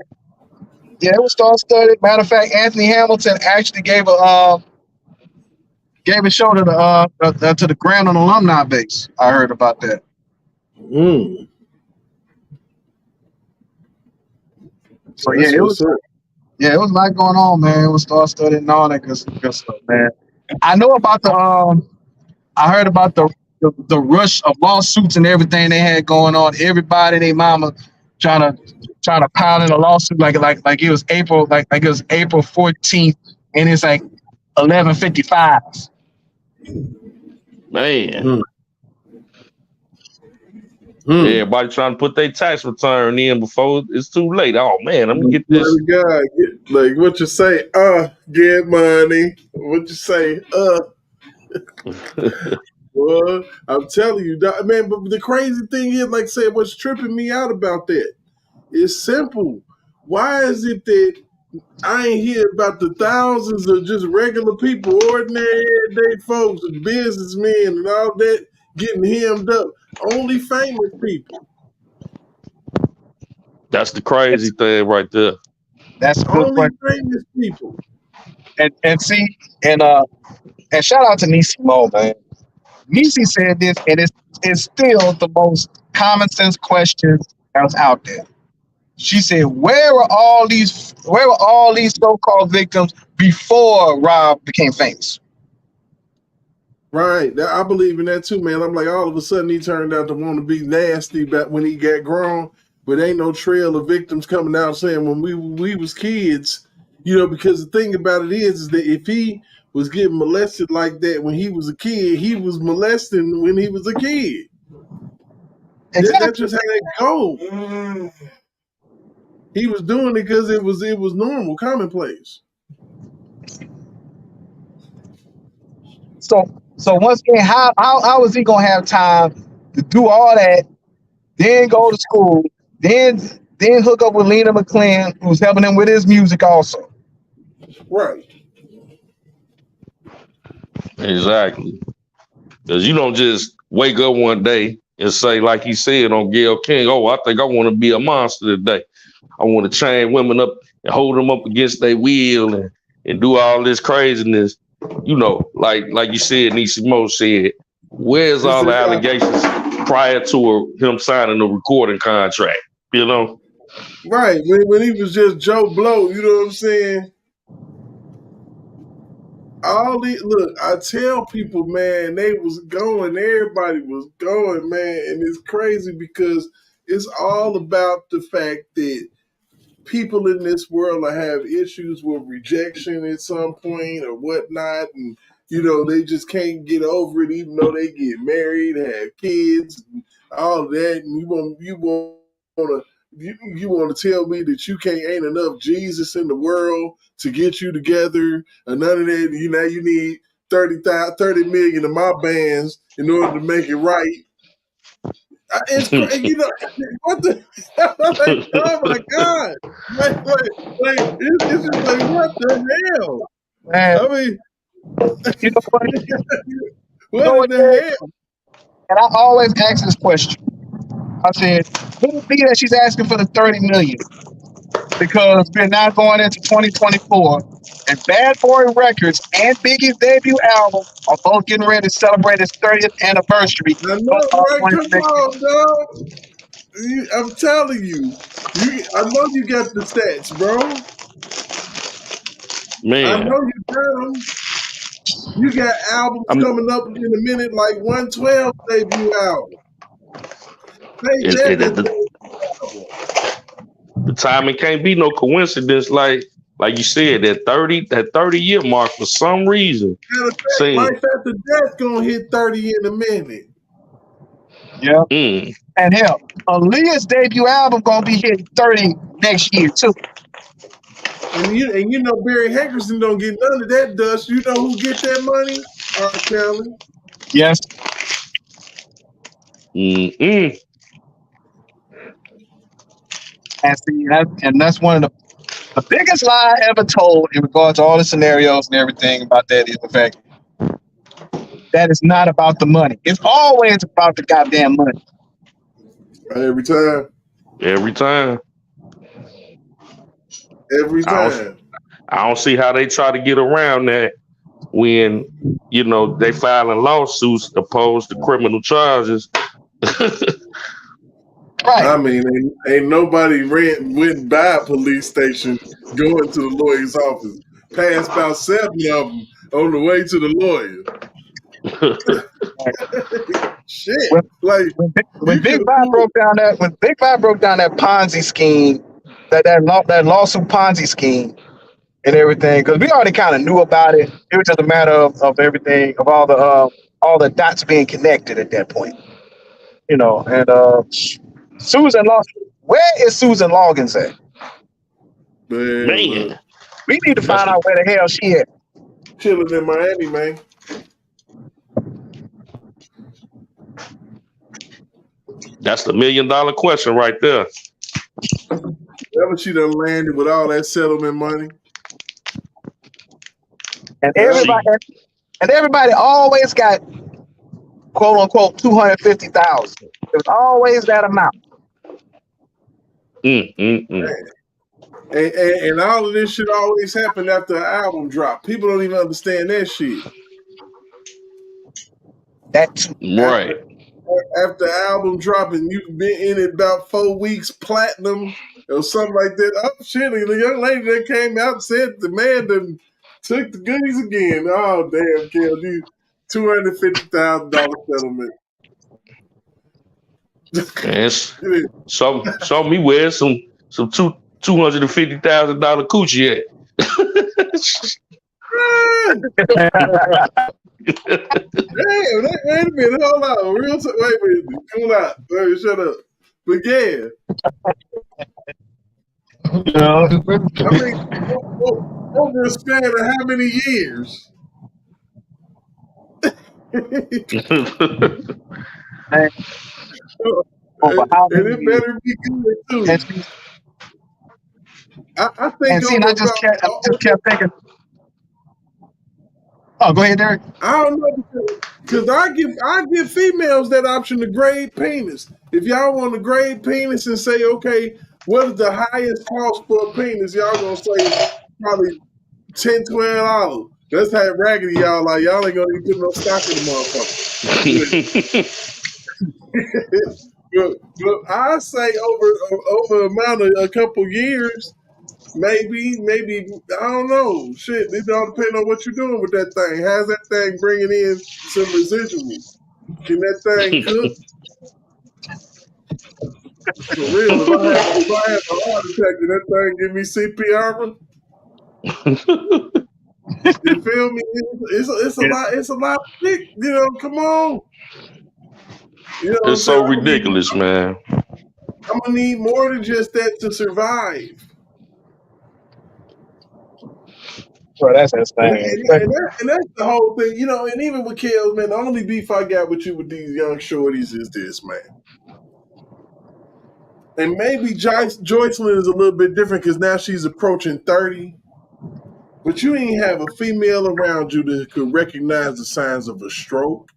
Speaker 4: yeah. It was star-studded. Matter of fact, Anthony Hamilton actually gave a show to the Grandin alumni base. I heard about that.
Speaker 2: Mm.
Speaker 4: So
Speaker 2: That's what's up.
Speaker 4: it was a lot going on, man. It was star-studded and all that good stuff, man. I know about I heard about the rush of lawsuits and everything they had going on. Everybody, they mama, trying to pile in a lawsuit like it was April 14th, and it's like 11:55.
Speaker 3: Man.
Speaker 2: Mm. Mm.
Speaker 3: Everybody trying to put their tax return in before it's too late. Oh man, let me get
Speaker 2: Swear
Speaker 3: this.
Speaker 2: to God, like what you say, get money. What you say, well, I'm telling you, man. But the crazy thing is, like I said, what's tripping me out about that is simple. Why is it that I ain't hear about the thousands of just regular people, ordinary everyday folks, and businessmen, and all that getting hemmed up? Only famous people.
Speaker 3: That's the crazy thing right there.
Speaker 4: That's a good
Speaker 2: Only
Speaker 4: question.
Speaker 2: famous people.
Speaker 4: And see and shout out to Nisi Mo, man. Nisi said this, and it's still the most common sense question that's out there. She said, where were all these so-called victims before Rob became famous?"
Speaker 2: Right. I believe in that too, man. I'm like, all of a sudden he turned out to want to be nasty back when he got grown, but ain't no trail of victims coming out saying when we was kids, because the thing about it is that if he was getting molested like that when he was a kid, he was molesting when he was a kid.
Speaker 4: Exactly.
Speaker 2: That's just how they go. He was doing it because it was normal, commonplace.
Speaker 4: So once again, how is he gonna have time to do all that, then go to school, then hook up with Lena McClain, who's helping him with his music also?
Speaker 2: Right.
Speaker 3: Exactly. Because you don't just wake up one day and say, like he said on Gayle King, oh, I think I want to be a monster today. I want to chain women up and hold them up against their will and do all this craziness. You know, like you said, Niecy Mo said, where's all the allegations prior to him signing the recording contract? You know?
Speaker 2: Right. When he was just Joe Blow, you know what I'm saying? Look, I tell people, man, they was going, everybody was going, man, and it's crazy because it's all about the fact that people in this world will have issues with rejection at some point or whatnot, and they just can't get over it, even though they get married, have kids, and all that, and you want to tell me that ain't enough Jesus in the world to get you together, or none of that. You need 30 million of my bands in order to make it right. It's crazy, what the like, oh my God. It's just like, what the hell?
Speaker 4: Man,
Speaker 2: I mean,
Speaker 4: you know what?
Speaker 2: what in the hell?
Speaker 4: And I always ask this question. I said, would it be that she's asking for the 30 million? Because we're now going into 2024, and Bad Boy Records and Biggie's debut album are both getting ready to celebrate its 30th anniversary.
Speaker 2: I know, right? Come on, dog. I'm telling you, I know you got the stats, bro.
Speaker 3: Man.
Speaker 2: I know you got them. You got albums coming up in a minute, like 112 debut album.
Speaker 3: The timing can't be no coincidence, like you said, that 30-year mark for some reason.
Speaker 2: Life After Death gonna hit 30 in a minute.
Speaker 4: Yeah. And hell, Aaliyah's debut album gonna be hitting 30 next year too.
Speaker 2: And Barry Hankerson don't get none of that dust. You know who get that money? R. Kelly.
Speaker 4: Yes. And that's one of the biggest lie ever told in regards to all the scenarios and everything about that is the fact that it's not about the money. It's always about the goddamn money.
Speaker 2: Every time.
Speaker 3: Every time. I don't see how they try to get around that when, they filing lawsuits opposed to criminal charges.
Speaker 4: Right.
Speaker 2: I mean, ain't nobody went by a police station going to the lawyer's office. Passed about 7 of them on the way to the lawyer. Shit.
Speaker 4: When Big Five broke down that Ponzi scheme, that lawsuit Ponzi scheme and everything, because we already kind of knew about it. It was just a matter of everything, of all the dots being connected at that point. And Susan Loggins, where is Susan Loggins at?
Speaker 3: Man.
Speaker 4: We need to find out where the hell she is.
Speaker 2: Chilling in Miami, man.
Speaker 3: That's the $1 million question right there.
Speaker 2: Wherever she done landed with all that settlement money.
Speaker 4: And everybody always got, quote unquote, 250,000. There's always that amount.
Speaker 2: And all of this shit always happen after an album drop. People don't even understand that shit.
Speaker 3: Right.
Speaker 2: After the album dropping, you've been in it about 4 weeks, platinum or something like that. Oh shit! The young lady that came out said the man done took the goodies again. Oh damn, KLD, $250,000 settlement.
Speaker 3: Yes. So me wear some $250,000 coochie at.
Speaker 2: wait a minute, hold on. Wait a minute, cool out. Wait, shut up. But yeah, I mean, over a span of how many years?
Speaker 4: Over how
Speaker 2: And
Speaker 4: many
Speaker 2: it
Speaker 4: years?
Speaker 2: better be good too. I think
Speaker 4: And see, and I just kept thinking. Oh, go ahead, Derek.
Speaker 2: I don't know because I give females that option to grade penis. If y'all want to grade penis and say, okay, what is the highest cost for a penis? Y'all gonna say probably $10, $12. That's how raggedy y'all are. Y'all ain't gonna even put no stock in the motherfucker. but I say over amount of a couple years, maybe I don't know. Shit, it all depends on what you're doing with that thing. How's that thing bringing in some residuals? Can that thing cook? For real, if I have a heart attack, can that thing give me CPR? You feel me? It's a lot of dick. You know, come on. You know what I'm
Speaker 3: It's
Speaker 2: saying?
Speaker 3: so ridiculous, man.
Speaker 2: I'm gonna need more than just that to survive.
Speaker 4: Bro, that's insane.
Speaker 2: And that's the whole thing, you know. And even with Kels, man, the only beef I got with you with these young shorties is this, man. And maybe Joycelyn is a little bit different because now she's approaching 30. But you ain't have a female around you that could recognize the signs of a stroke,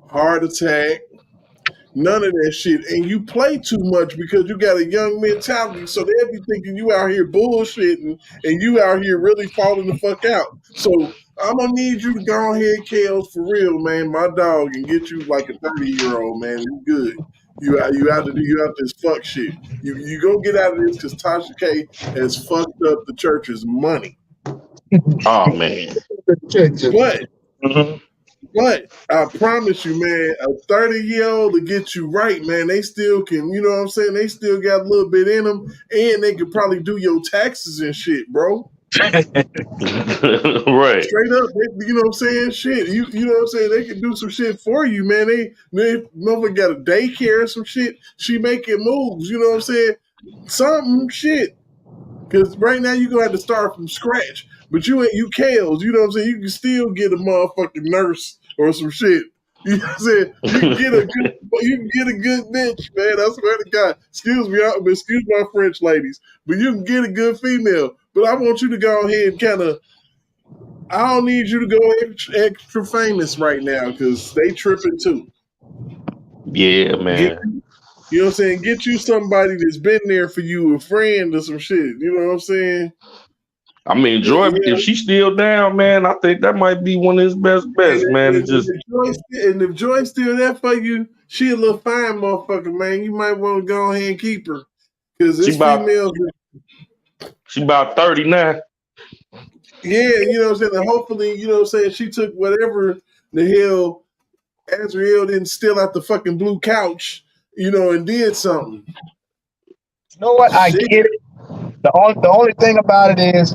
Speaker 2: heart attack, none of that shit. And you play too much because you got a young mentality. So they'll be thinking you out here bullshitting and you out here really falling the fuck out. So I'm gonna need you to go ahead, Kels, for real, man. My dog, and get you like a 30-year-old, man. You good. You out this fuck shit. You gonna get out of this because Tasha K has fucked up the church's money.
Speaker 3: Oh man.
Speaker 2: But I promise you, man, a 30-year-old to get you right, man, they still can, you know what I'm saying? They still got a little bit in them, and they could probably do your taxes and shit, bro.
Speaker 3: Right.
Speaker 2: Straight up, you know what I'm saying? Shit, you know what I'm saying? They can do some shit for you, man. They motherfucker got a daycare or some shit. She making moves, you know what I'm saying? Something shit. Because right now you're going to have to start from scratch. But you Kels, you know what I'm saying? You can still get a motherfucking nurse or some shit. You know what I'm saying? You can get a good bitch, man. I swear to God. Excuse my French ladies. But you can get a good female. But I want you to go ahead and kind of, I don't need you to go extra famous right now because they tripping too.
Speaker 3: Yeah, man.
Speaker 2: You know what I'm saying? Get you somebody that's been there for you, a friend or some shit. You know what I'm saying?
Speaker 3: I mean, Joy,
Speaker 2: Yeah.
Speaker 3: if she's still down, man, I think that might be one of his best bets, man.
Speaker 2: And if Joy's still there for you, she a little fine motherfucker, man. You might want to go ahead and keep her. Because this female...
Speaker 3: She about 30 now.
Speaker 2: Yeah, you know what I'm saying? And hopefully, you know what I'm saying, she took whatever the hell Azriel didn't steal out the fucking blue couch, you know, and did something.
Speaker 4: You know what? I get it. The only thing about it is,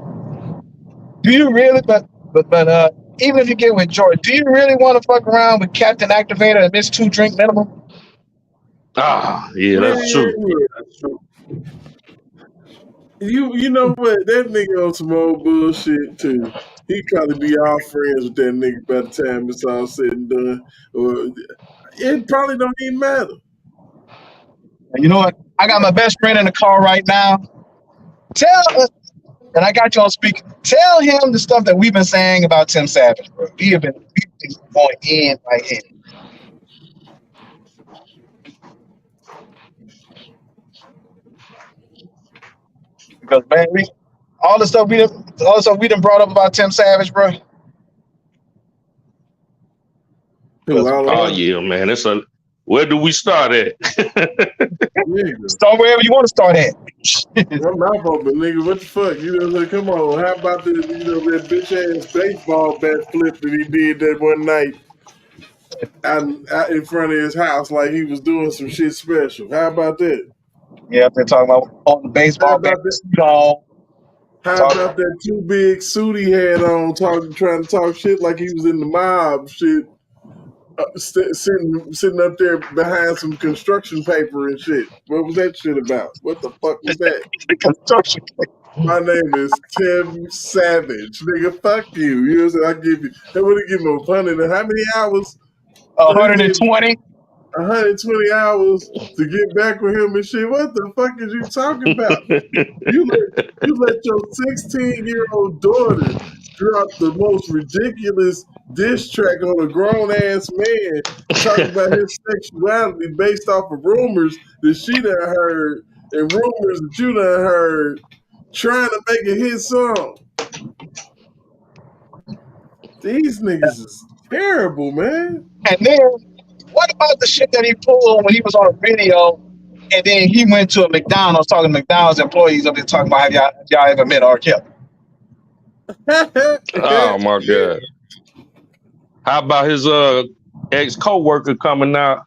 Speaker 4: do you really? But even if you get with George, do you really want to fuck around with Captain Activator and miss 2 drink minimum?
Speaker 3: Ah, yeah, that's true.
Speaker 2: Yeah, that's true. You know what? That nigga on some old bullshit too. He probably be all friends with that nigga by the time it's all said and done. Or it probably don't even matter.
Speaker 4: You know what? I got my best friend in the car right now. And I got you on speaker. Tell him the stuff that we've been saying about Tim Savage, bro. We've been going in right here. Because man, all the stuff we done brought up about Tim Savage, bro.
Speaker 3: Oh yeah, man. Where do we start at?
Speaker 4: Start wherever you want to start at.
Speaker 2: I'm mouth open, nigga. What the fuck? You know, like, come on. How about the that bitch ass baseball bat flip that he did that one night out in front of his house, like he was doing some shit special? How about that?
Speaker 4: Yeah, they're talking about on the baseball bat.
Speaker 2: How about that too big suit he had on, trying to talk shit like he was in the mob shit, sitting up there behind some construction paper and shit. What was that shit about? What the fuck was that?
Speaker 4: The construction.
Speaker 2: My name is Tim Savage, nigga. Fuck you. You know what I'm saying? I give you. They would have given him 100. And how many hours?
Speaker 4: 120.
Speaker 2: 120 hours to get back with him and shit. What the fuck is you talking about? You let your 16-year-old daughter drop the most ridiculous diss track on a grown ass man talking about his sexuality based off of rumors that she done heard and rumors that you done heard, trying to make a hit song. These niggas is terrible, man.
Speaker 4: And then, what about the shit that he pulled when he was on a video, and then he went to a McDonald's talking to McDonald's employees up there talking about have y'all ever met R. Kelly?
Speaker 3: Oh my God. How about his ex co-worker coming out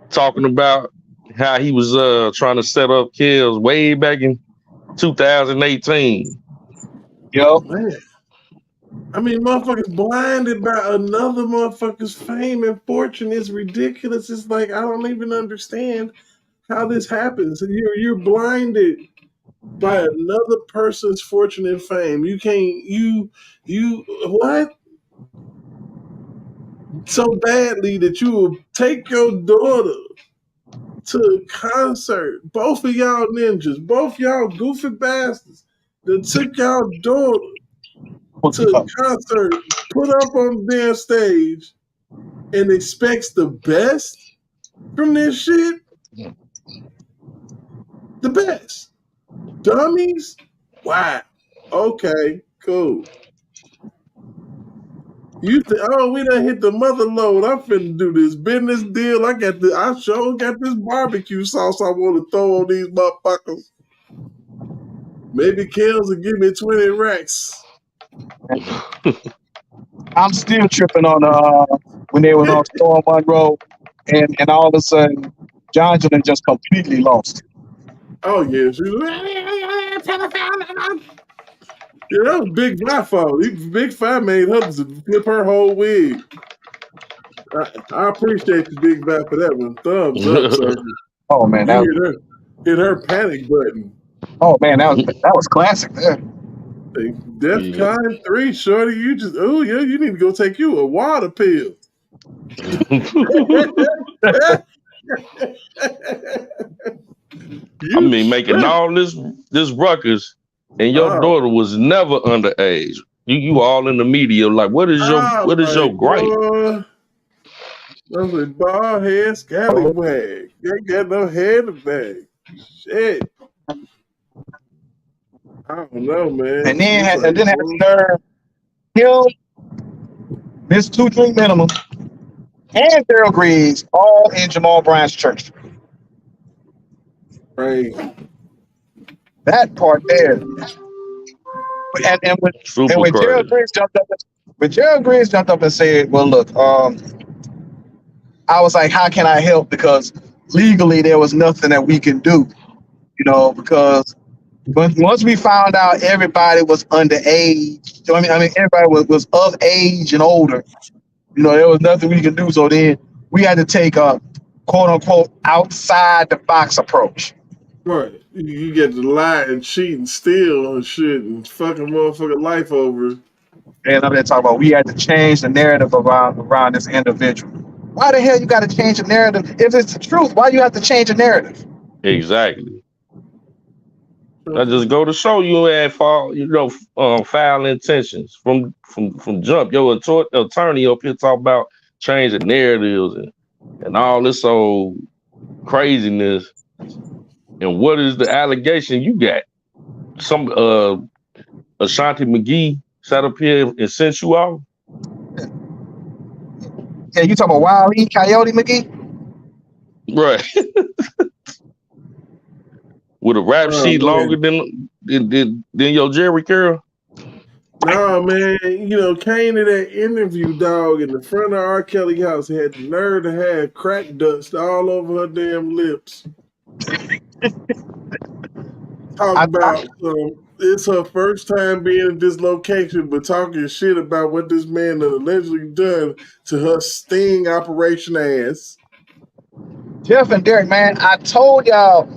Speaker 3: talking about how he was trying to set up kills way back in 2018?
Speaker 4: Yo,
Speaker 2: Man. I mean, motherfuckers blinded by another motherfucker's fame and fortune is ridiculous. It's like I don't even understand how this happens. You're blinded by another person's fortune and fame. You can't you what? So badly that you will take your daughter to a concert. Both of y'all ninjas, both y'all goofy bastards that took y'all daughter to a concert, put up on the damn stage, and expects the best from this shit. The best. Dummies? Wow. Okay, cool. You think, oh, we done hit the mother load. I'm finna do this business deal. I sure got this barbecue sauce I want to throw on these motherfuckers. Maybe Kells will give me 20 racks.
Speaker 4: I'm still tripping on when they was on Storm Monroe, and all of a sudden, John Jalen just completely lost it.
Speaker 2: Oh, yeah. Yeah, that was Big Fi fault. Big Fi made her flip her whole wig. I appreciate you, Big Fi, for that one. Thumbs up, sir.
Speaker 4: Oh man,
Speaker 2: You hit her panic button.
Speaker 4: Oh man, that was classic there.
Speaker 2: DEFCON 3, shorty. You need to go take you a water pill.
Speaker 3: I mean, making all this ruckus, and your daughter was never underage. You all in the media, like, what is your gripe?
Speaker 2: I was like, bald head, scallywag. You ain't got no head in the bag. Shit. I don't know, man.
Speaker 4: And then had the nerve, him, Miss 2 Drink Minimum, and Daryl Griggs all in Jamal Bryant's church.
Speaker 2: Right.
Speaker 4: That part there. And when Gerald Griggs jumped up and said, well, look, I was like, how can I help? Because legally there was nothing that we can do, because once we found out everybody was underage, I mean everybody was of age and older, there was nothing we could do. So then we had to take a quote unquote outside the box approach.
Speaker 2: Right. You get to lie and cheat and steal and shit and fucking motherfucking life over.
Speaker 4: And I'm talking about we had to change the narrative around this individual. Why the hell you got to change the narrative? If it's the truth, why you have to change the narrative?
Speaker 3: Exactly. I just go to show you had foul intentions from jump. Your attorney up here talk about changing narratives and all this old craziness. And what is the allegation you got? Some Ashanti McGee sat up here and sent you off?
Speaker 4: Yeah, you talking about Wild E. Coyote McGee?
Speaker 3: Right. With a rap sheet longer than your Jerry curl?
Speaker 2: No, man. Came to that interview, dog, in the front of R. Kelly house. He had the nerve to have crack dust all over her damn lips. Talk about It's her first time being at this location, but talking shit about what this man had allegedly done to her sting operation ass.
Speaker 4: Jeff and Derek, man, I told y'all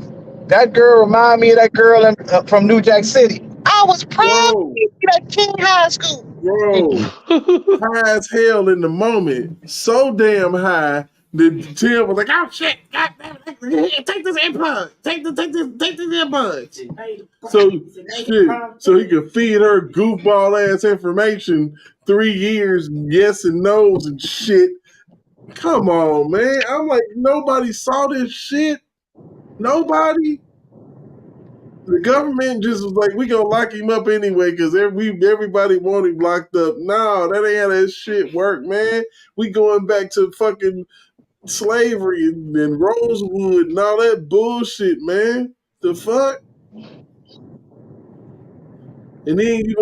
Speaker 4: that girl remind me of that girl from New Jack City. I was proud to
Speaker 2: Bro,
Speaker 4: be at King High School.
Speaker 2: bro, high as hell in the moment. So damn high that Tim was like, oh shit, God damn it, take this earbud. Take this earbud. So shit. So he could feed her goofball ass information 3 years, yes and no's and shit. Come on, man. I'm like, nobody saw this shit. Nobody. The government just was like, we gonna lock him up anyway because everybody want him locked up. No, that ain't how that shit work, man. We going back to fucking slavery and Rosewood and all that bullshit, man. The fuck? And then you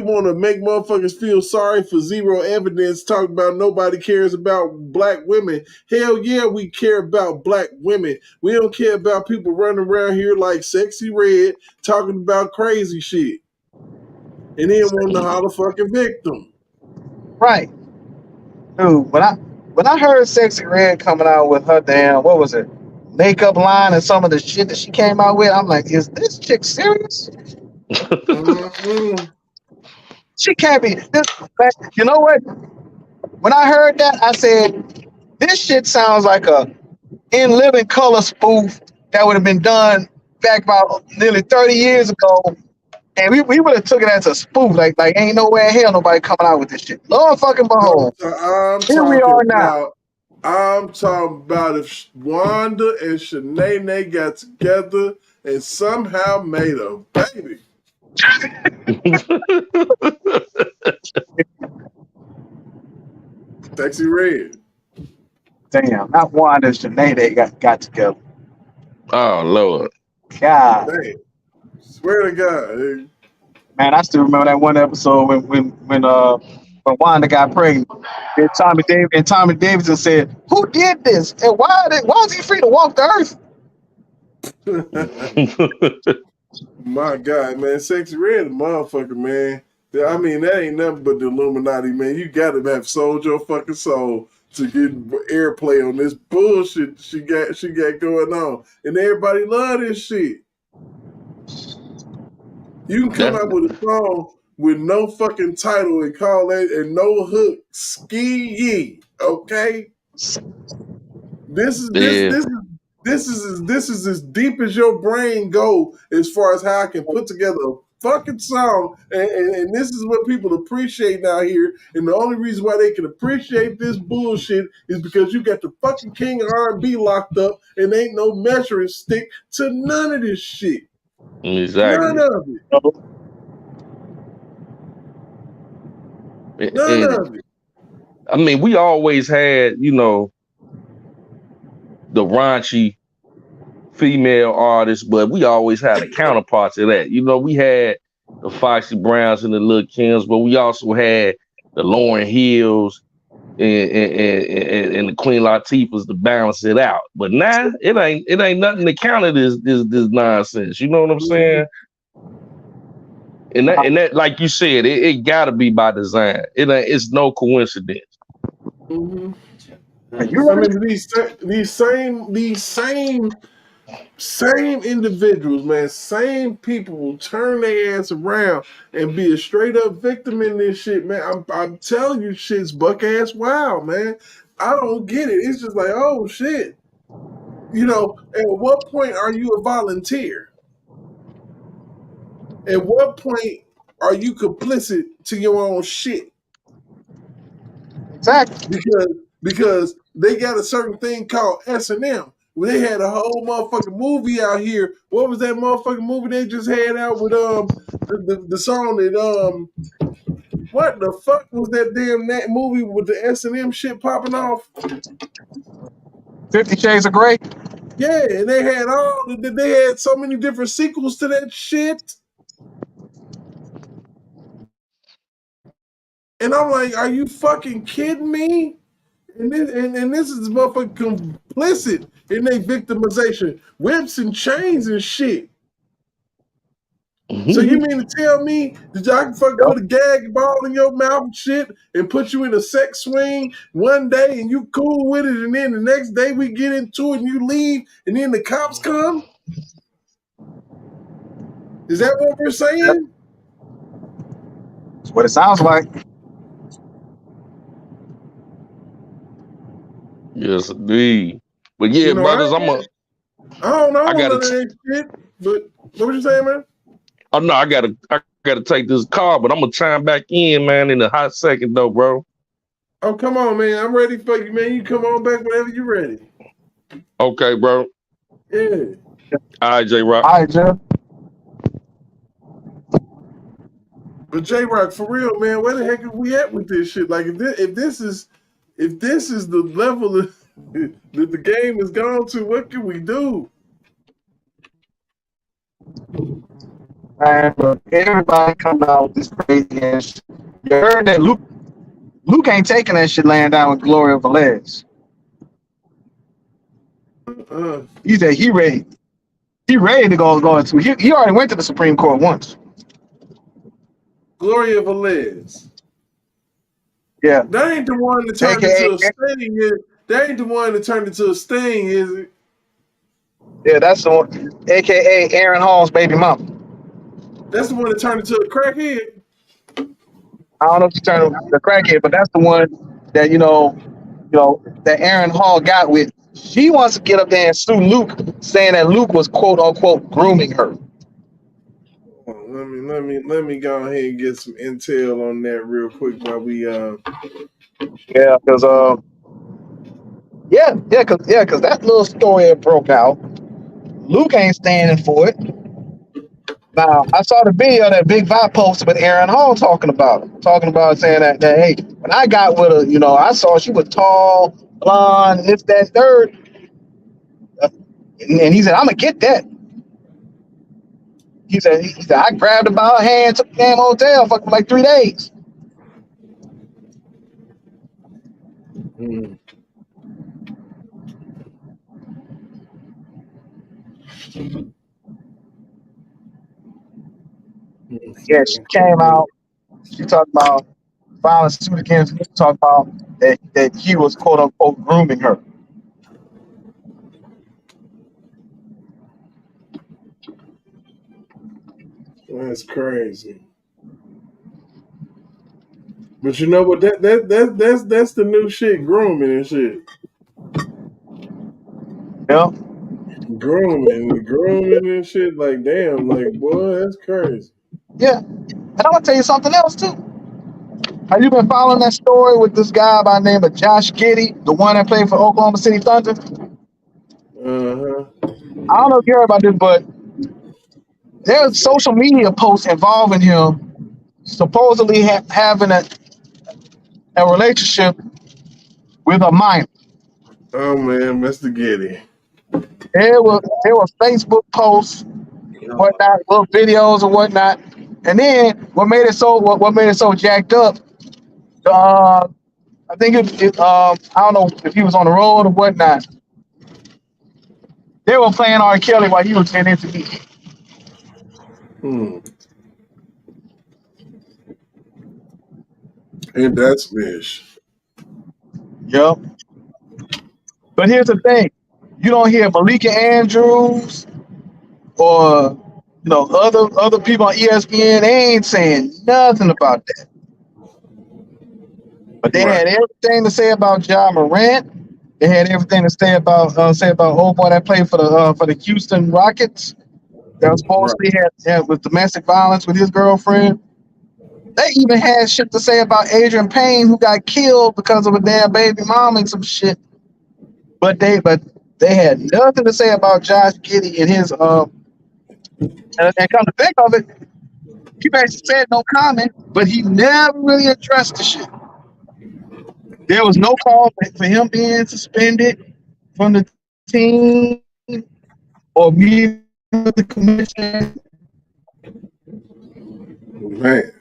Speaker 2: wanna make motherfuckers feel sorry for zero evidence, talk about nobody cares about black women. Hell yeah, we care about black women. We don't care about people running around here like Sexy Red talking about crazy shit. And then wanting to holler fucking victim.
Speaker 4: Right. Dude, when I heard Sexy Red coming out with her damn, what was it? Makeup line and some of the shit that she came out with, I'm like, is this chick serious?
Speaker 2: Mm-hmm.
Speaker 4: She can't be. You know what? When I heard that, I said, this shit sounds like a In Living Color spoof that would have been done back about nearly 30 years ago. And we would have took it as a spoof. Like ain't no way in hell nobody coming out with this shit. Lord fucking behold. Here we are now.
Speaker 2: I'm talking about if Wanda and Shanae got together and somehow made a baby. Sexy Red.
Speaker 4: Damn, not Wanda and Shanae they got together.
Speaker 3: Oh Lord.
Speaker 4: God.
Speaker 2: Damn. Swear to God.
Speaker 4: Man, I still remember that one episode when Wanda got pregnant. And Tommy Davidson said, "Who did this? And why is he free to walk the earth?"
Speaker 2: My God, man. Sexy Red, motherfucker, man. I mean, that ain't nothing but the Illuminati, man. You gotta have sold your fucking soul to get airplay on this bullshit she got going on. And everybody love this shit. You can come out with a song with no fucking title and call that and no hook. Ski ye, okay? This is as deep as your brain go as far as how I can put together a fucking song, and this is what people appreciate out here. And the only reason why they can appreciate this bullshit is because you got the fucking king of R&B locked up, and ain't no measuring stick to none of this shit.
Speaker 3: Exactly.
Speaker 2: None of it. None of it.
Speaker 3: I mean, we always had, the raunchy female artists, but we always had a counterpart to that. We had the Foxy Browns and the Lil' Kims, but we also had the Lauryn Hills and the Queen Latifahs to balance it out. But now it ain't nothing to counter this nonsense. You know what I'm saying? And that like you said, it gotta be by design. It's no coincidence.
Speaker 2: Mm-hmm. I mean, these same individuals, man, same people will turn their ass around and be a straight up victim in this shit, man. I'm telling you, shit's buck ass wild, man. I don't get it. It's just like, oh shit. At what point are you a volunteer? At what point are you complicit to your own shit?
Speaker 4: Exactly.
Speaker 2: Because they got a certain thing called S&M. They had a whole motherfucking movie out here. What was that motherfucking movie they just had out with the song that what the fuck was that movie with the S&M shit popping off?
Speaker 4: 50 Shades of Grey.
Speaker 2: Yeah, and they had so many different sequels to that shit. And I'm like, are you fucking kidding me? And this is motherfucking complicit in their victimization. Whips and chains and shit. So you mean to tell me that I can fucking
Speaker 4: Yep.
Speaker 2: put a gag ball in your mouth and shit and put you in a sex swing one day and you cool with it, and then the next day we get into it and you leave and then the cops come? Is that what we're saying?
Speaker 4: That's what it sounds like.
Speaker 3: Yes, indeed. But yeah,
Speaker 2: You know, I
Speaker 3: brothers,
Speaker 2: don't know
Speaker 3: I
Speaker 2: none
Speaker 3: gotta.
Speaker 2: of that shit. But what was you saying, man?
Speaker 3: Oh no, I gotta take this call, but I'm gonna chime back in, man, in a hot second though, bro.
Speaker 2: Oh, come on, man. I'm ready for you, man. You come on back whenever you're ready.
Speaker 3: Okay, bro.
Speaker 2: Yeah.
Speaker 3: All right, J Rock.
Speaker 4: All right, Jeff.
Speaker 2: But J Rock, for real, man, where the heck are we at with this shit? Like, if this is the level of, that the game has gone to, what can we do?
Speaker 4: Man, but everybody coming out with this crazy ass shit. You heard that Luke ain't taking that shit laying down with Gloria Velez. He said he ready. He ready to go into. He already went to the Supreme Court once.
Speaker 2: Gloria Velez.
Speaker 4: Yeah.
Speaker 2: That ain't the one that turned
Speaker 4: AKA,
Speaker 2: into a sting. That ain't the one that turned into a sting, is it?
Speaker 4: yeah, that's the one. AKA Aaron Hall's baby mama.
Speaker 2: That's the one that turned into a crackhead.
Speaker 4: I don't know if you turn the crackhead, but that's the one that that Aaron Hall got with. She wants to get up there and sue Luke, saying that Luke was quote unquote grooming her.
Speaker 2: Let me go ahead and get some intel on that real quick while we
Speaker 4: Yeah, because because that little story broke out. Luke ain't standing for it. Now I saw the video that Big Vibe posted with Aaron Hall talking about saying that hey, when I got with her, I saw she was tall, blonde, this, that, third. And he said, I'm gonna get that. He said, I grabbed her by her hand, took the damn hotel, fucked for like 3 days. Yeah, she came out. She talked about violence suit against. She talked about that he was quote unquote grooming her.
Speaker 2: That's crazy. But you know what? That's the new shit, grooming and shit.
Speaker 4: Yeah.
Speaker 2: Grooming and shit. Like, damn, like, boy, that's crazy.
Speaker 4: Yeah. And I'm gonna tell you something else too. Have you been following that story with this guy by the name of Josh Giddey, the one that played for Oklahoma City Thunder? I don't know if you heard about this, but there's social media posts involving him supposedly having a relationship with a minor.
Speaker 2: Oh man, Mr. Giddy.
Speaker 4: There were Facebook posts, whatnot, little videos and whatnot. And then what made it so jacked up? I think I don't know if he was on the road or whatnot. They were playing R. Kelly while he was in interview.
Speaker 2: And that's fish.
Speaker 4: Yep. But here's the thing: you don't hear Malika Andrews or other people on ESPN. They ain't saying nothing about that. But they
Speaker 2: Right.
Speaker 4: had everything to say about Ja Morant. They had everything to say about old boy that played for the Houston Rockets. That was supposedly had with domestic violence with his girlfriend. They even had shit to say about Adrian Payne, who got killed because of a damn baby mom and some shit. But they had nothing to say about Josh Giddey and his and come to think of it, he basically said no comment, but he never really addressed the shit. There was no call for him being suspended from the team or meeting with the commission.
Speaker 2: Man.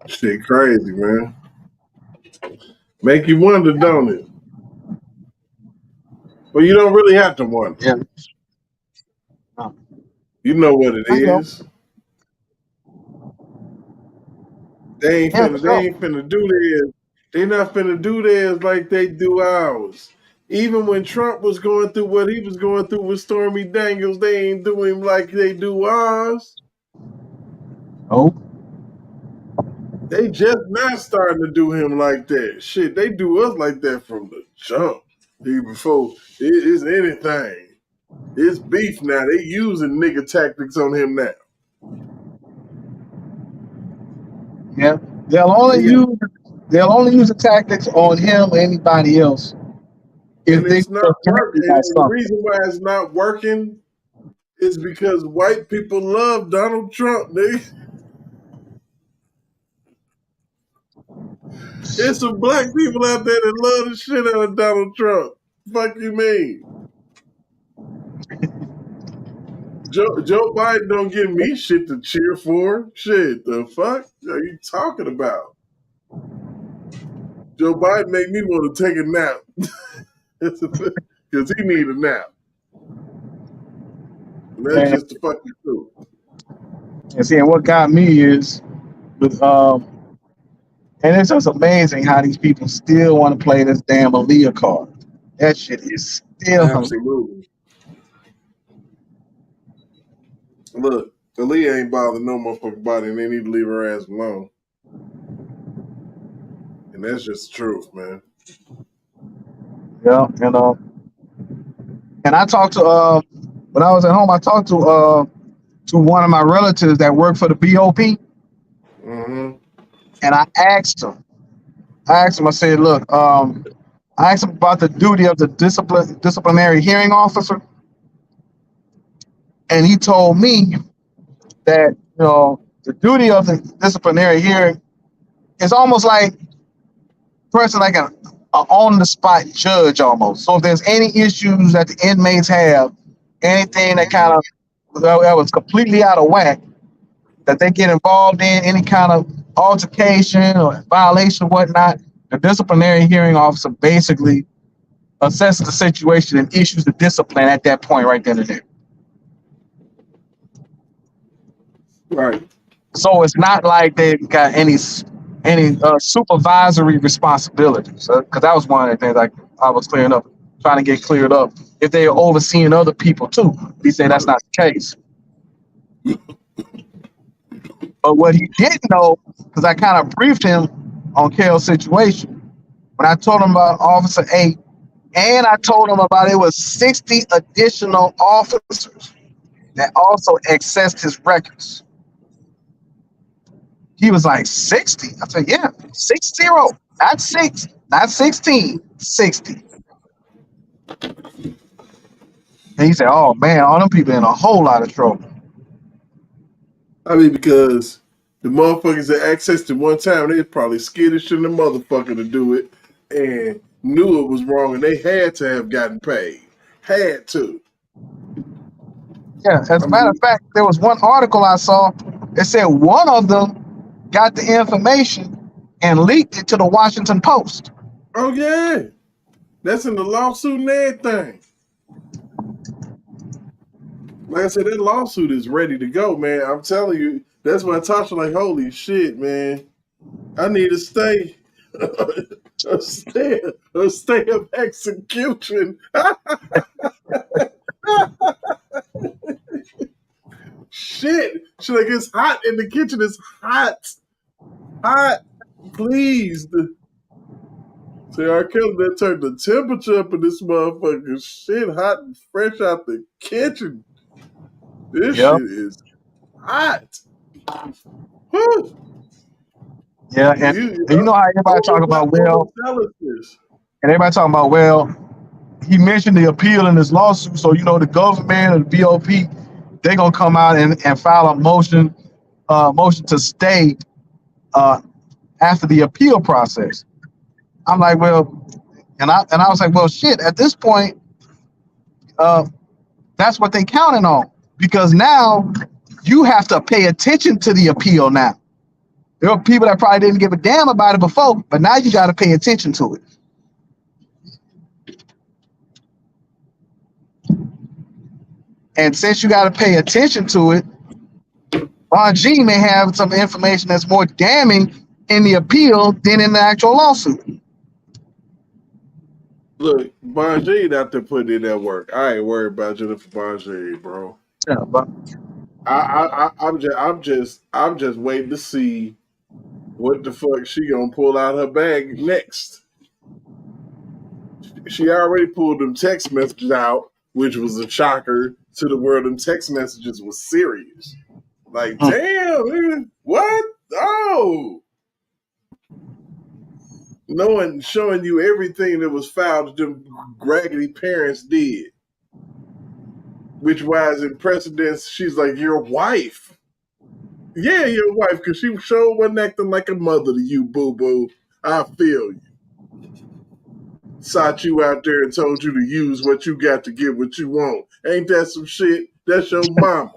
Speaker 2: Shit crazy, man. Make you wonder, don't it? Well, you don't really have to wonder.
Speaker 4: Yeah. No.
Speaker 2: You know what it
Speaker 4: I know.
Speaker 2: is. They ain't
Speaker 4: Yeah, for
Speaker 2: finna. They
Speaker 4: sure.
Speaker 2: ain't finna do theirs. They not finna do theirs like they do ours. Even when Trump was going through what he was going through with Stormy Daniels, they ain't do him like they do ours.
Speaker 4: Oh,
Speaker 2: They just now starting to do him like that. Shit, they do us like that from the jump. Even before it's anything. It's beef now. They using nigga tactics on him now.
Speaker 4: yeah.
Speaker 2: They got,
Speaker 4: They'll only use the tactics on him or anybody else if
Speaker 2: and
Speaker 4: they
Speaker 2: it's not
Speaker 4: feel
Speaker 2: working.
Speaker 4: connected by
Speaker 2: And the
Speaker 4: something.
Speaker 2: reason why it's not working is because white people love Donald Trump. There's some black people out there that love the shit out of Donald Trump. Fuck you mean? Joe Biden don't give me shit to cheer for. Shit, the fuck are you talking about? Joe Biden made me want to take a nap because he need a nap. And that's
Speaker 4: And,
Speaker 2: just the fucking truth.
Speaker 4: and see, and what got me is with and it's just amazing how these people still want to play this damn Aaliyah card. That shit is still hilarious.
Speaker 2: Absolutely. Look, Aaliyah ain't bothered no motherfucking body, and they need to leave her ass alone. And that's just the truth, man.
Speaker 4: Yeah, and I talked to when I was at home, I talked to one of my relatives that worked for the BOP,
Speaker 2: Mm-hmm.
Speaker 4: and I asked him, I said, look, I asked him about the duty of the disciplinary hearing officer, and he told me that the duty of the disciplinary hearing is almost like person like an on the spot judge almost. So if there's any issues that the inmates have, anything that kind of that was completely out of whack, that they get involved in, any kind of altercation or violation or whatnot, the disciplinary hearing officer basically assesses the situation and issues the discipline at that point right then and there.
Speaker 2: Right.
Speaker 4: So it's not like they've got any supervisory responsibilities. Because that was one of the things I was clearing up, trying to get cleared up. If they're overseeing other people too, he said that's not the case. But what he didn't know, because I kind of briefed him on Kale's situation, when I told him about Officer A, and I told him about it was 60 additional officers that also accessed his records. He was like, 60? I said, yeah, 60, not 6, not 16, 60. And he said, oh man, all them people in a whole lot of trouble.
Speaker 2: I mean, because the motherfuckers that accessed it one time, they probably skittish in the motherfucker to do it and knew it was wrong, and they had to have gotten paid. Had to.
Speaker 4: Yeah, as
Speaker 2: I
Speaker 4: a matter of
Speaker 2: mean,
Speaker 4: fact, there was one article I saw that said one of them got the information and leaked it to the Washington Post.
Speaker 2: oh yeah, that's in the lawsuit and everything. Like I said, that lawsuit is ready to go, man. I'm telling you, that's why Tasha like, holy shit, man. I need to stay. a stay of execution. Shit. Shit, like it's hot in the kitchen. It's hot. Hot. Please. Say, R. Kelly, that turned the temperature up in this motherfucker. Shit, hot and fresh out the kitchen. This
Speaker 4: Yep.
Speaker 2: shit is hot. Whew.
Speaker 4: Yeah, and you know how everybody talk about, well,
Speaker 2: Overzealousness.
Speaker 4: and everybody talking about, well, he mentioned the appeal in his lawsuit, so the government and the BOP, they're gonna come out and file a motion to stay after the appeal process. I'm like, well, and I was like, well, shit. At this point, that's what they counting on, because now you have to pay attention to the appeal. Now there are people that probably didn't give a damn about it before, but now you got to pay attention to it. And since you got to pay attention to it, Ron G may have some information that's more damning in the appeal than in the actual lawsuit.
Speaker 2: Look, Bonji ain't out there putting in that work. I ain't worried about Jennifer Bonji, bro.
Speaker 4: Yeah, but
Speaker 2: I'm just waiting to see what the fuck she gonna pull out her bag next. She already pulled them text messages out, which was a shocker to the world. Them text messages was serious. Like, damn, man, what? Oh, knowing, showing you everything that was foul that them raggedy parents did. Which was in precedence, she's like, your wife. Yeah, your wife, because she sure wasn't acting like a mother to you, boo-boo. I feel you. Sought you out there and told you to use what you got to get what you want. Ain't that some shit? That's your mama.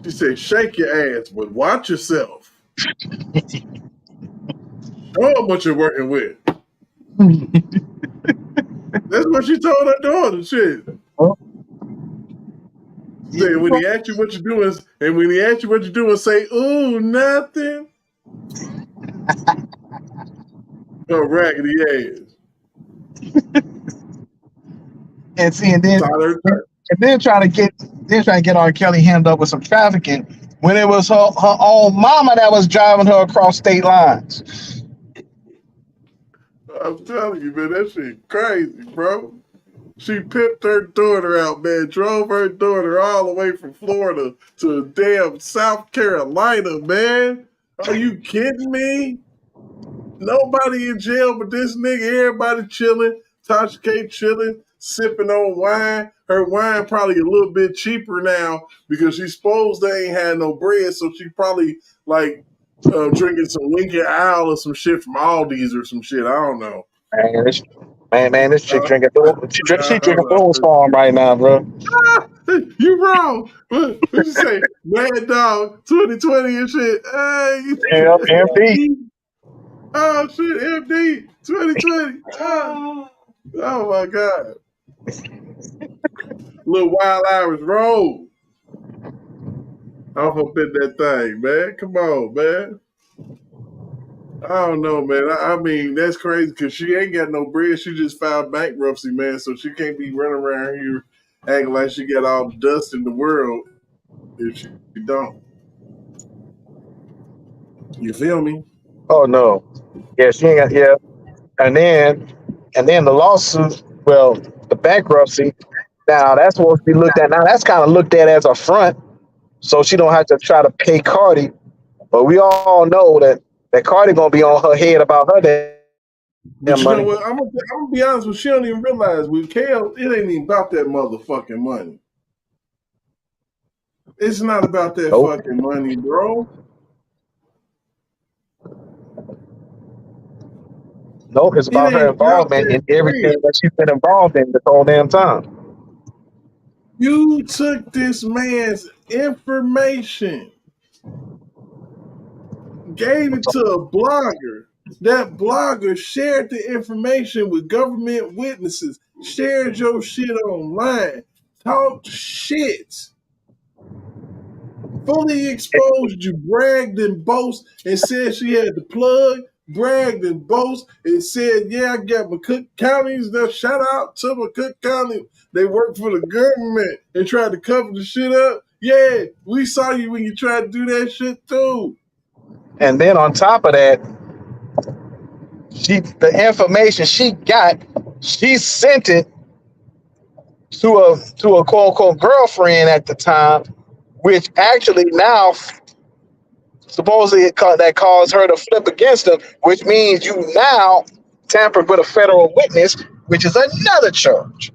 Speaker 2: She said, shake your ass, but watch yourself. Show them what you're working with. That's what she told her daughter, shit. Say, when he asked you what you're doing, and when he asked you what you're doing, say, ooh, nothing. Oh, raggedy ass.
Speaker 4: And see, and then trying to get R. Kelly hemmed up with some trafficking when it was her own mama that was driving her across state lines.
Speaker 2: I'm telling you, man, that shit crazy, bro. She pimped her daughter out, man, drove her daughter all the way from Florida to damn South Carolina, man. Are you kidding me? Nobody in jail but this nigga. Everybody chilling. Tasha K chilling, sipping on wine. Her wine probably a little bit cheaper now because she supposed they ain't had no bread, so she probably like drinking some Lincoln Owl or some shit from Aldi's or some shit. I don't know.
Speaker 4: This chick drinking Boone's Farm right now, bro.
Speaker 2: You wrong. What you say? Mad Dog 2020 and shit. Hey,
Speaker 4: Yeah, MD.
Speaker 2: Oh shit, MD 2020. Oh my god. Little Wild Irish Road. I'm up in that thing, man. Come on, man. I don't know, man. I mean, that's crazy because she ain't got no bread. She just filed bankruptcy, man. So she can't be running around here acting like she got all the dust in the world if she don't. You feel me?
Speaker 4: Oh no. Yeah, she ain't got And then the lawsuit, well, the bankruptcy. Now that's supposed to be looked at. Now that's kind of looked at as a front, so she don't have to try to pay Cardi. But we all know that Cardi gonna be on her head about her
Speaker 2: But you
Speaker 4: money.
Speaker 2: know what? I'm gonna be honest with you. She don't even realize with Kale, it ain't even about that motherfucking money. It's not about that fucking money, bro.
Speaker 4: No, it's about her involvement in everything that she's been involved in this whole damn time.
Speaker 2: You took this man's information, gave it to a blogger. That blogger shared the information with government witnesses, shared your shit online, talked shit, fully exposed you, bragged and boast, and said she had the plug, bragged and boast, and said, yeah, I got my Cook counties. Now shout out to my Cook County. They work for the government and tried to cover the shit up. Yeah, we saw you when you tried to do that shit too.
Speaker 4: And then on top of that, the information she got, she sent it to a quote unquote girlfriend at the time, which actually now supposedly that caused her to flip against him, which means you now tampered with a federal witness, which is another charge.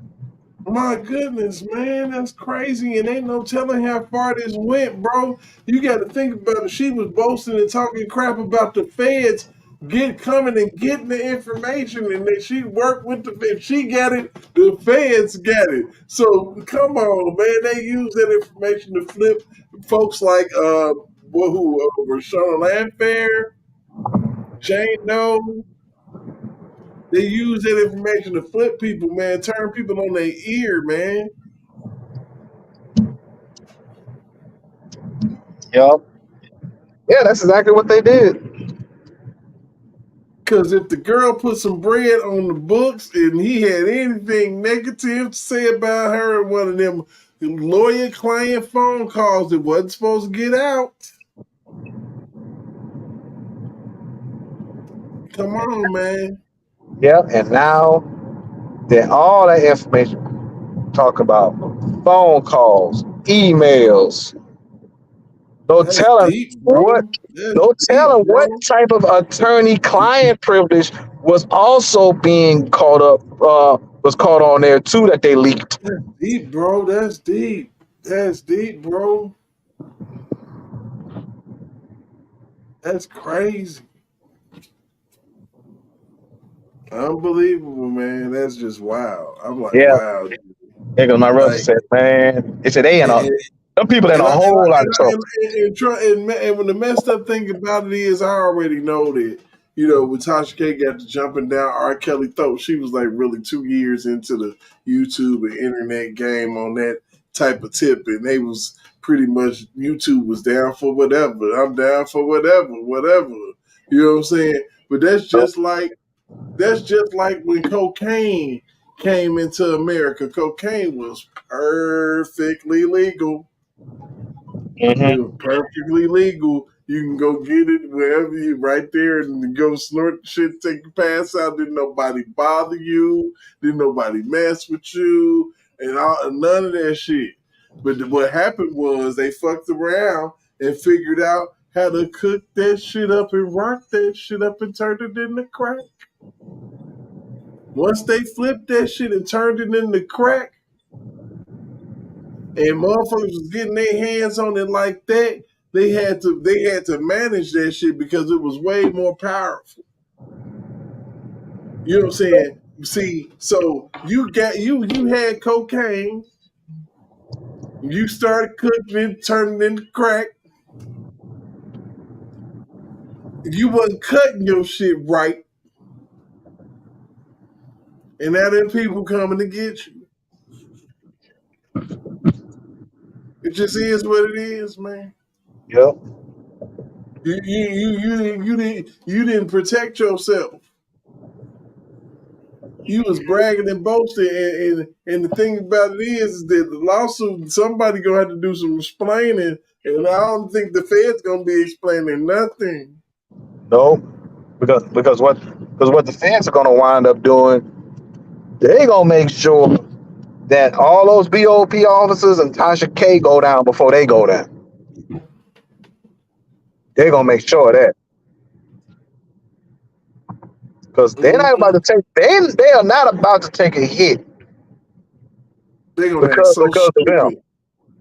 Speaker 2: My goodness, man, that's crazy. And ain't no telling how far this went, bro. You got to think about it. She was boasting and talking crap about the feds coming and getting the information, and that she worked with the feds. She got it, the feds got it. So come on, man. They use that information to flip folks like Rashawn Landfair, Jane Doe, They use that information to flip people, man, turn people on their ear, man.
Speaker 4: Yup. Yeah, that's exactly what they did.
Speaker 2: Because if the girl put some bread on the books and he had anything negative to say about her in one of them lawyer-client phone calls that wasn't supposed to get out, come on, man.
Speaker 4: Yep. And now that all that information talk about phone calls, emails, no
Speaker 2: That's
Speaker 4: telling
Speaker 2: deep,
Speaker 4: what
Speaker 2: bro. That's
Speaker 4: no
Speaker 2: deep,
Speaker 4: telling what
Speaker 2: bro.
Speaker 4: type of attorney-client privilege was also being was caught on there too that they leaked.
Speaker 2: That's deep, bro. That's deep. That's deep, bro. That's crazy. Unbelievable, man. That's just wild. I'm like,
Speaker 4: Yeah,
Speaker 2: wow.
Speaker 4: because my brother
Speaker 2: Like,
Speaker 4: said, man, they said they in a
Speaker 2: and,
Speaker 4: them people in a
Speaker 2: and I and
Speaker 4: whole
Speaker 2: I
Speaker 4: lot of
Speaker 2: and I,
Speaker 4: trouble.
Speaker 2: and when the messed up thing about it is, I already know that when Tasha K got to jumping down R. Kelly throat, she was like really 2 years into the YouTube and internet game on that type of tip, and they was pretty much YouTube was down for whatever. I'm down for whatever. You know what I'm saying? But that's just like when cocaine came into America. Cocaine was perfectly legal. It
Speaker 4: Mm-hmm.
Speaker 2: was perfectly legal. You can go get it wherever you right there and go snort the shit, take your pass out. Didn't nobody bother you. Didn't nobody mess with you. And none of that shit. But what happened was they fucked around and figured out how to cook that shit up and rock that shit up and turn it into crack. Once they flipped that shit and turned it into crack, and motherfuckers was getting their hands on it like that, they had to manage that shit because it was way more powerful. You know what I'm saying? See, so you had cocaine, you started cooking it, turning it into crack. You wasn't cutting your shit right, and now them people coming to get you. It just is what it is, man.
Speaker 4: Yep.
Speaker 2: You didn't protect yourself. You was bragging and boasting, and the thing about it is that the lawsuit, somebody gonna have to do some explaining, and I don't think the Fed's gonna be explaining nothing.
Speaker 4: No, because what the feds are gonna wind up doing, they gonna make sure that all those BOP officers and Tasha K go down before they go down. They're gonna make sure of that because they're not about
Speaker 2: Mm-hmm.
Speaker 4: to take they are not about to take a hit
Speaker 2: They're gonna act so
Speaker 4: because of them.
Speaker 2: stupid.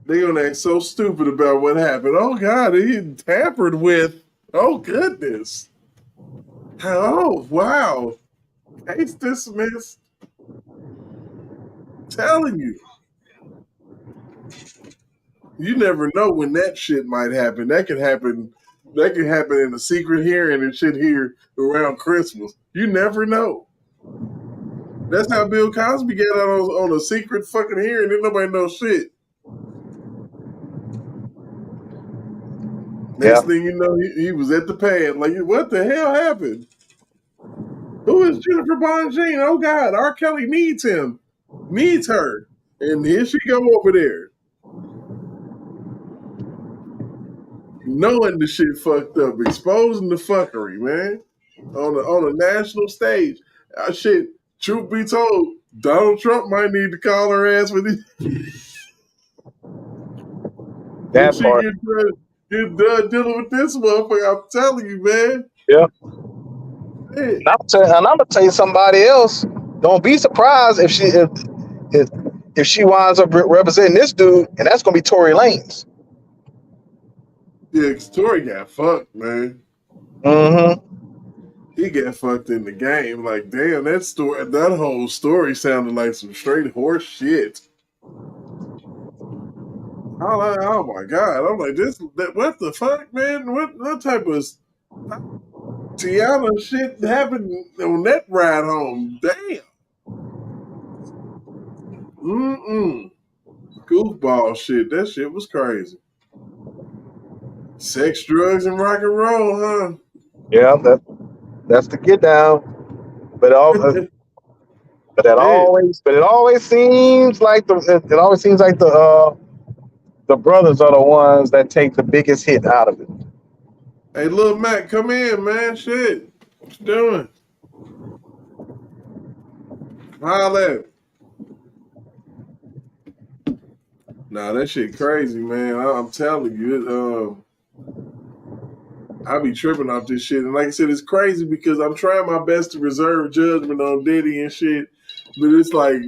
Speaker 2: They're gonna act so stupid about what happened. Oh God, he tampered with. Oh goodness. Oh wow. Case dismissed. Telling you. You never know when that shit might happen. That could happen. That could happen in a secret hearing and shit here around Christmas. You never know. That's how Bill Cosby got out on a secret fucking hearing. Didn't nobody know shit.
Speaker 4: Yeah,
Speaker 2: Next thing you know, he was at the pad. Like, what the hell happened? Who is Jennifer Bonjean? Oh God, R. Kelly needs him, needs her, and here she go over there, knowing the shit fucked up, exposing the fuckery, man, on a national stage. Shit. Truth be told, Donald Trump might need to call her ass when
Speaker 4: that
Speaker 2: she
Speaker 4: part.
Speaker 2: get done dealing with this motherfucker. I'm telling you, man.
Speaker 4: Yeah,
Speaker 2: Hey,
Speaker 4: and I'm gonna tell you somebody else. Don't be surprised if, if she winds up representing this dude, and that's gonna be Tory Lanez.
Speaker 2: yeah, Tory got fucked, man.
Speaker 4: Mm-hmm.
Speaker 2: He got fucked in the game. Like, damn, that whole story sounded like some straight horse shit. Oh my God. I'm like, what the fuck, man? What type of Tiana shit happened on that ride home. Damn. Goofball shit. That shit was crazy. Sex, drugs, and rock and roll, huh?
Speaker 4: Yeah, that's the get down. But
Speaker 2: Shit.
Speaker 4: it always seems like the brothers are the ones that take the biggest hit out of it.
Speaker 2: Hey, Lil Mac, come in, man. Shit. What you doing? Holla at me. Nah, that shit crazy, man. I'm telling you. I be tripping off this shit. And like I said, it's crazy because I'm trying my best to reserve judgment on Diddy and shit. But it's like,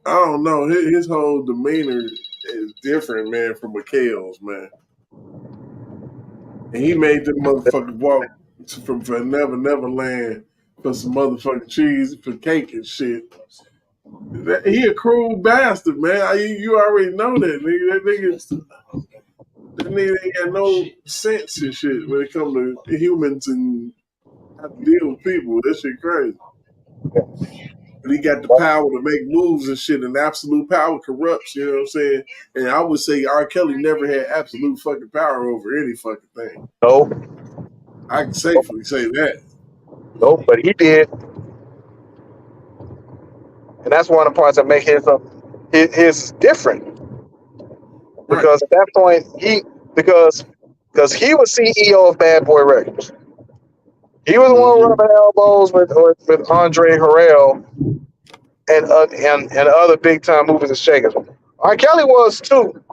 Speaker 2: I don't know. His whole demeanor is different, man, from Mikhail's, man. And he made the motherfucker walk from Never Land for some motherfucking cheese, for cake and shit. He a cruel bastard, man. You already know that, nigga. That nigga ain't got no sense and shit when it comes to humans and how to deal with people. That shit crazy. But he got the power to make moves and shit, and absolute power corrupts, you know what I'm saying? And I would say R. Kelly never had absolute fucking power over any fucking thing.
Speaker 4: Nope.
Speaker 2: I can safely say that.
Speaker 4: Nope, but he did. And that's one of the parts that make his different.
Speaker 2: Right.
Speaker 4: Because at that point because he was CEO of Bad Boy Records. He was the one rubbing elbows with Andre Harrell and other big time movers and shakers. R. Kelly was too,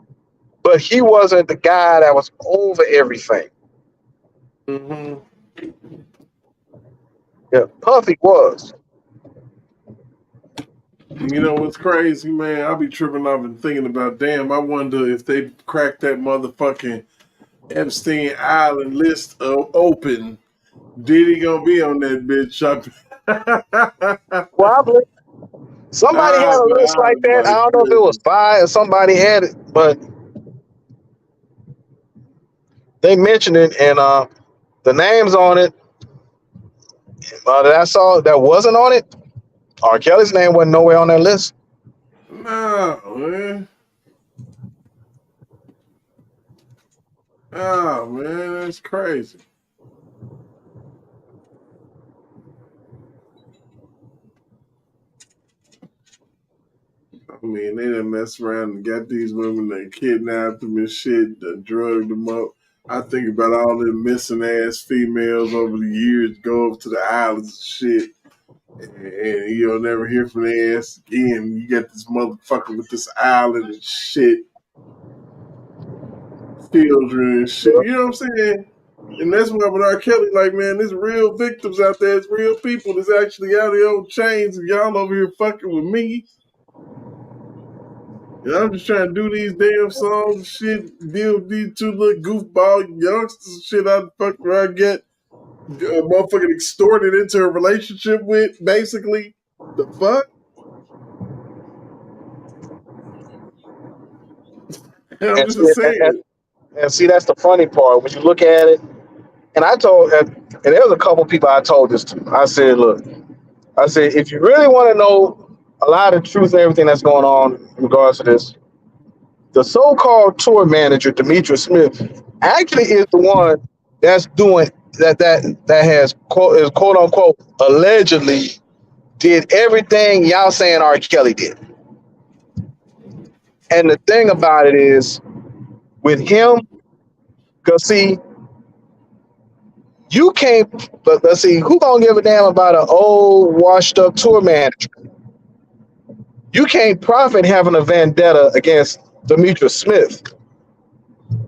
Speaker 4: but he wasn't the guy that was over everything.
Speaker 2: Mm-hmm.
Speaker 4: Yeah, Puffy was.
Speaker 2: You know what's crazy, man? I'll be tripping off and thinking about, damn, I wonder if they cracked that motherfucking Epstein Island list open. Diddy gonna be on that bitch?
Speaker 4: Probably. Somebody had a list like that. I don't know if it was five or somebody had it, but they mentioned it and the names on it that I saw that wasn't on it. R. Kelly's name wasn't nowhere on that list.
Speaker 2: No, man. Oh, man, that's crazy. I mean, they done messed around and got these women that kidnapped them and shit, that drugged them up. I think about all them missing ass females over the years go up to the islands and shit. And you'll never hear from their ass again. You got this motherfucker with this island and shit. Children and shit. You know what I'm saying? And that's why with R. Kelly, like, man, there's real victims out there. It's real people that's actually out here on chains, and y'all over here fucking with me. And I'm just trying to do these damn songs and shit, deal with these two little goofball youngsters and shit out the fuck where I get motherfucking extorted into a relationship with, basically. The fuck? I'm
Speaker 4: And
Speaker 2: just saying.
Speaker 4: see, that's the funny part when you look at it. And there was a couple people I told this to. I said, look, if you really want to know a lot of truth and everything that's going on in regards to this, the so-called tour manager, Demetrius Smith, actually is the one that's doing that has quote unquote allegedly did everything y'all saying R. Kelly did. And the thing about it is, with him, because see, you can't, but let's see, who gonna give a damn about an old washed up tour manager? You can't profit having a vendetta against Demetrius Smith,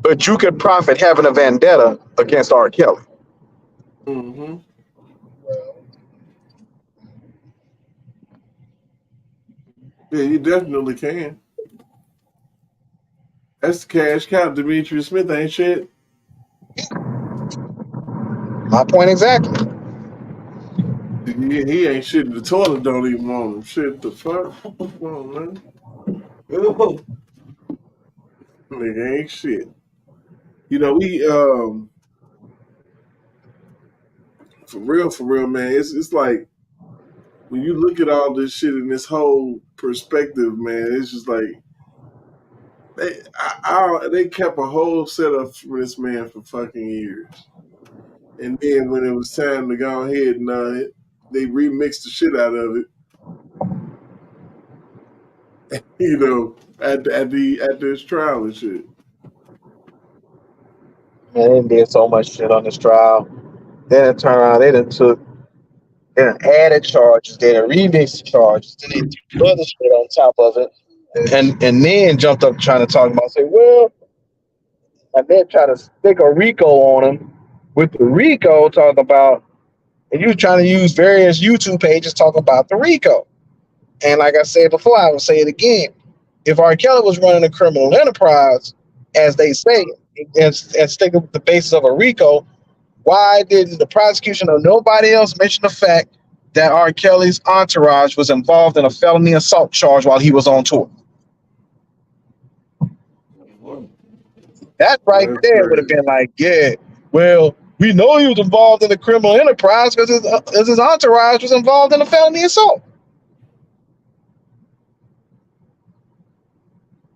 Speaker 4: but you could profit having a vendetta against R. Kelly.
Speaker 2: Mm-hmm. Yeah, you definitely can. That's the cash cow. Demetrius Smith ain't shit.
Speaker 4: My point exactly.
Speaker 2: He ain't shit. The toilet don't even want him. Shit, the fuck? Come on, man. Nigga ain't shit. You know, for real, man. It's like when you look at all this shit in this whole perspective, man. It's just like they kept a whole setup for this man for fucking years, and then when it was time to go ahead and they remixed the shit out of it, you know, at this trial and shit.
Speaker 4: Man, they did so much shit on this trial. Then it turned around, they done added charges, they done remixed charges, then they threw other shit on top of it. And then jumped up trying to talk about, say, well, and then try to stick a RICO on him with the RICO talking about, and you was trying to use various YouTube pages talking about the RICO. And like I said before, I will say it again. If R. Kelly was running a criminal enterprise, as they say, and sticking with the basis of a RICO, why didn't the prosecution or nobody else mention the fact that R. Kelly's entourage was involved in a felony assault charge while he was on tour? That right there would have been like, yeah, well, we know he was involved in a criminal enterprise because his entourage was involved in a felony assault.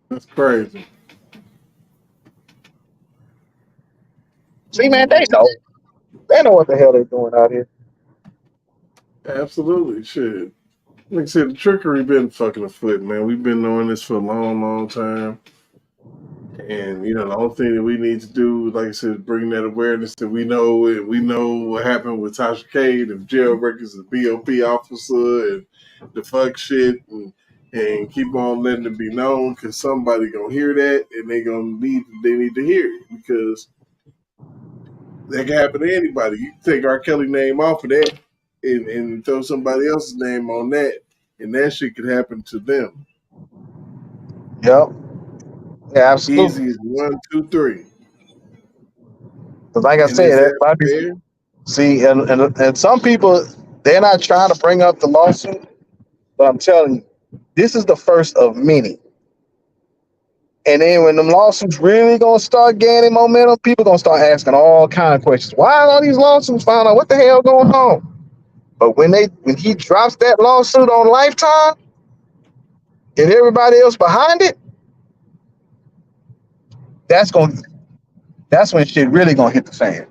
Speaker 2: That's crazy.
Speaker 4: See, man, they know what the hell they're doing out here.
Speaker 2: Absolutely, shit. Like I said, the trickery been fucking afoot, man. We've been knowing this for a long time. And, you know, the only thing that we need to do, like I said, bring that awareness that we know what happened with Tasha K, the jail records, the BOP officer, and the fuck shit, and keep on letting it be known, because somebody gonna hear that, and they need to hear it, because that can happen to anybody. You can take R. Kelly name off of that and throw somebody else's name on that, and that shit could happen to them.
Speaker 4: Yep. Yeah, absolutely.
Speaker 2: Easy as 1, 2, 3.
Speaker 4: Because like I said, see, and some people, they're not trying to bring up the lawsuit, but I'm telling you, this is the first of many. And then when the lawsuits really gonna start gaining momentum, people gonna start asking all kind of questions. Why are all these lawsuits found out? What the hell going on? But when he drops that lawsuit on Lifetime and everybody else behind it, that's when shit really gonna hit the fan.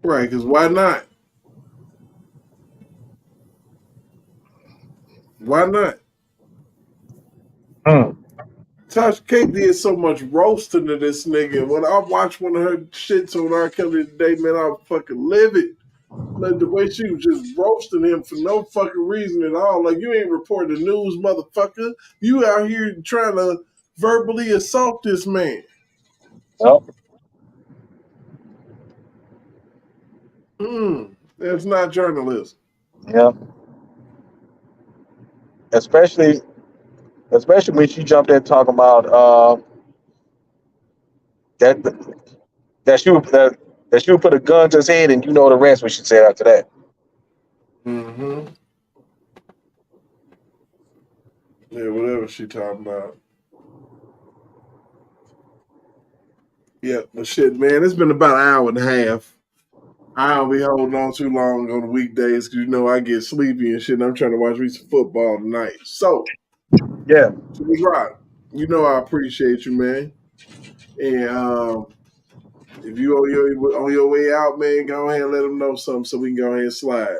Speaker 2: Right, because why not? Why not? Tasha K did so much roasting to this nigga. When I watched one of her shits on R. Kelly today, man, I was fucking livid. Like the way she was just roasting him for no fucking reason at all. Like, you ain't reporting the news, motherfucker. You out here trying to verbally assault this man.
Speaker 4: Yep.
Speaker 2: That's not journalism.
Speaker 4: Yeah. Especially when she jumped in talking about that she would put a gun to his head, and you know the rest. What she said after that.
Speaker 2: Yeah, whatever she talking about. Yeah, but shit, man, it's been about an hour and a half. I don't be holding on too long on the weekdays because, you know, I get sleepy and shit, and I'm trying to watch me some football tonight. So,
Speaker 4: yeah.
Speaker 2: Rock, you know I appreciate you, man. And if you on your way out, man, go ahead and let them know something so we can go ahead and slide.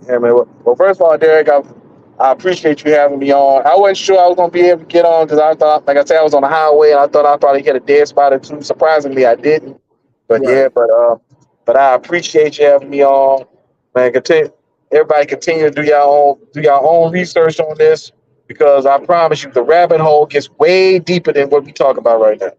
Speaker 4: Yeah, man. Well, first of all, Derek, I appreciate you having me on. I wasn't sure I was gonna be able to get on because I thought, like I said, I was on the highway and I thought I'd probably hit a dead spot or two. Surprisingly, I didn't. But
Speaker 2: right.
Speaker 4: But I appreciate you having me on. Man, everybody continue to do your own research on this, because I promise you the rabbit hole gets way deeper than what we talk about right now.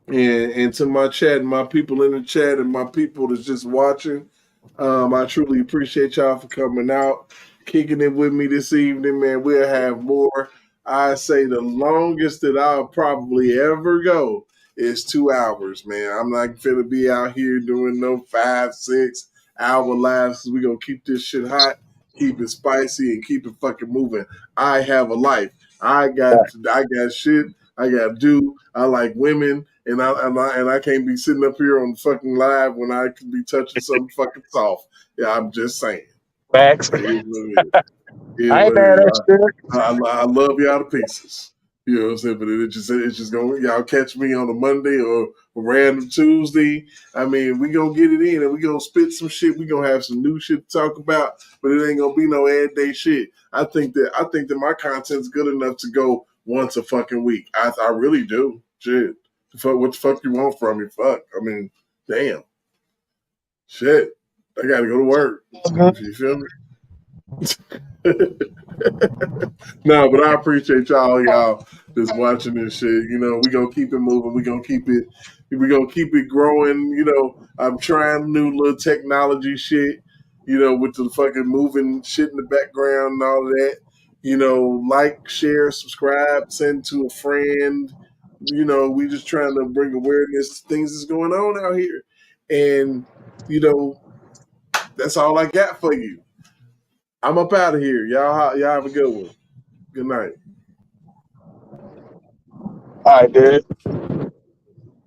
Speaker 2: And to my chat and my people in the chat and my people that's just watching, I truly appreciate y'all for coming out, kicking it with me this evening, man. We'll have more. I say the longest that I'll probably ever go is 2 hours, man. I'm not finna be out here doing no 5, 6 hour lives. We're gonna keep this shit hot, keep it spicy, and keep it fucking moving. I have a life. I got shit I gotta do. I like women and I can't be sitting up here on fucking live when I could be touching something fucking soft. Yeah, I'm just saying.
Speaker 4: Facts.
Speaker 2: It is what it is. It is
Speaker 4: I ain't
Speaker 2: what it
Speaker 4: mad
Speaker 2: is.
Speaker 4: at you.
Speaker 2: I love y'all to pieces. You know what I'm saying? But it's just gonna, y'all catch me on a Monday or a random Tuesday. I mean, we gonna get it in and we gonna spit some shit. We gonna have some new shit to talk about, but it ain't gonna be no everyday shit. I think that my content's good enough to go once a fucking week. I really do. Shit. What the fuck you want from me? Fuck. I mean, damn. Shit. I gotta go to work. You feel me? No, but I appreciate y'all that's watching this shit. You know, we gonna keep it moving. We gonna keep it growing. You know, I'm trying new little technology shit. You know, with the fucking moving shit in the background and all of that. You know, like, share, subscribe, send to a friend. You know, we just trying to bring awareness to things that's going on out here, and you know, that's all I got for you. I'm up out of here. Y'all have a good one. Good night.
Speaker 4: All right, dude.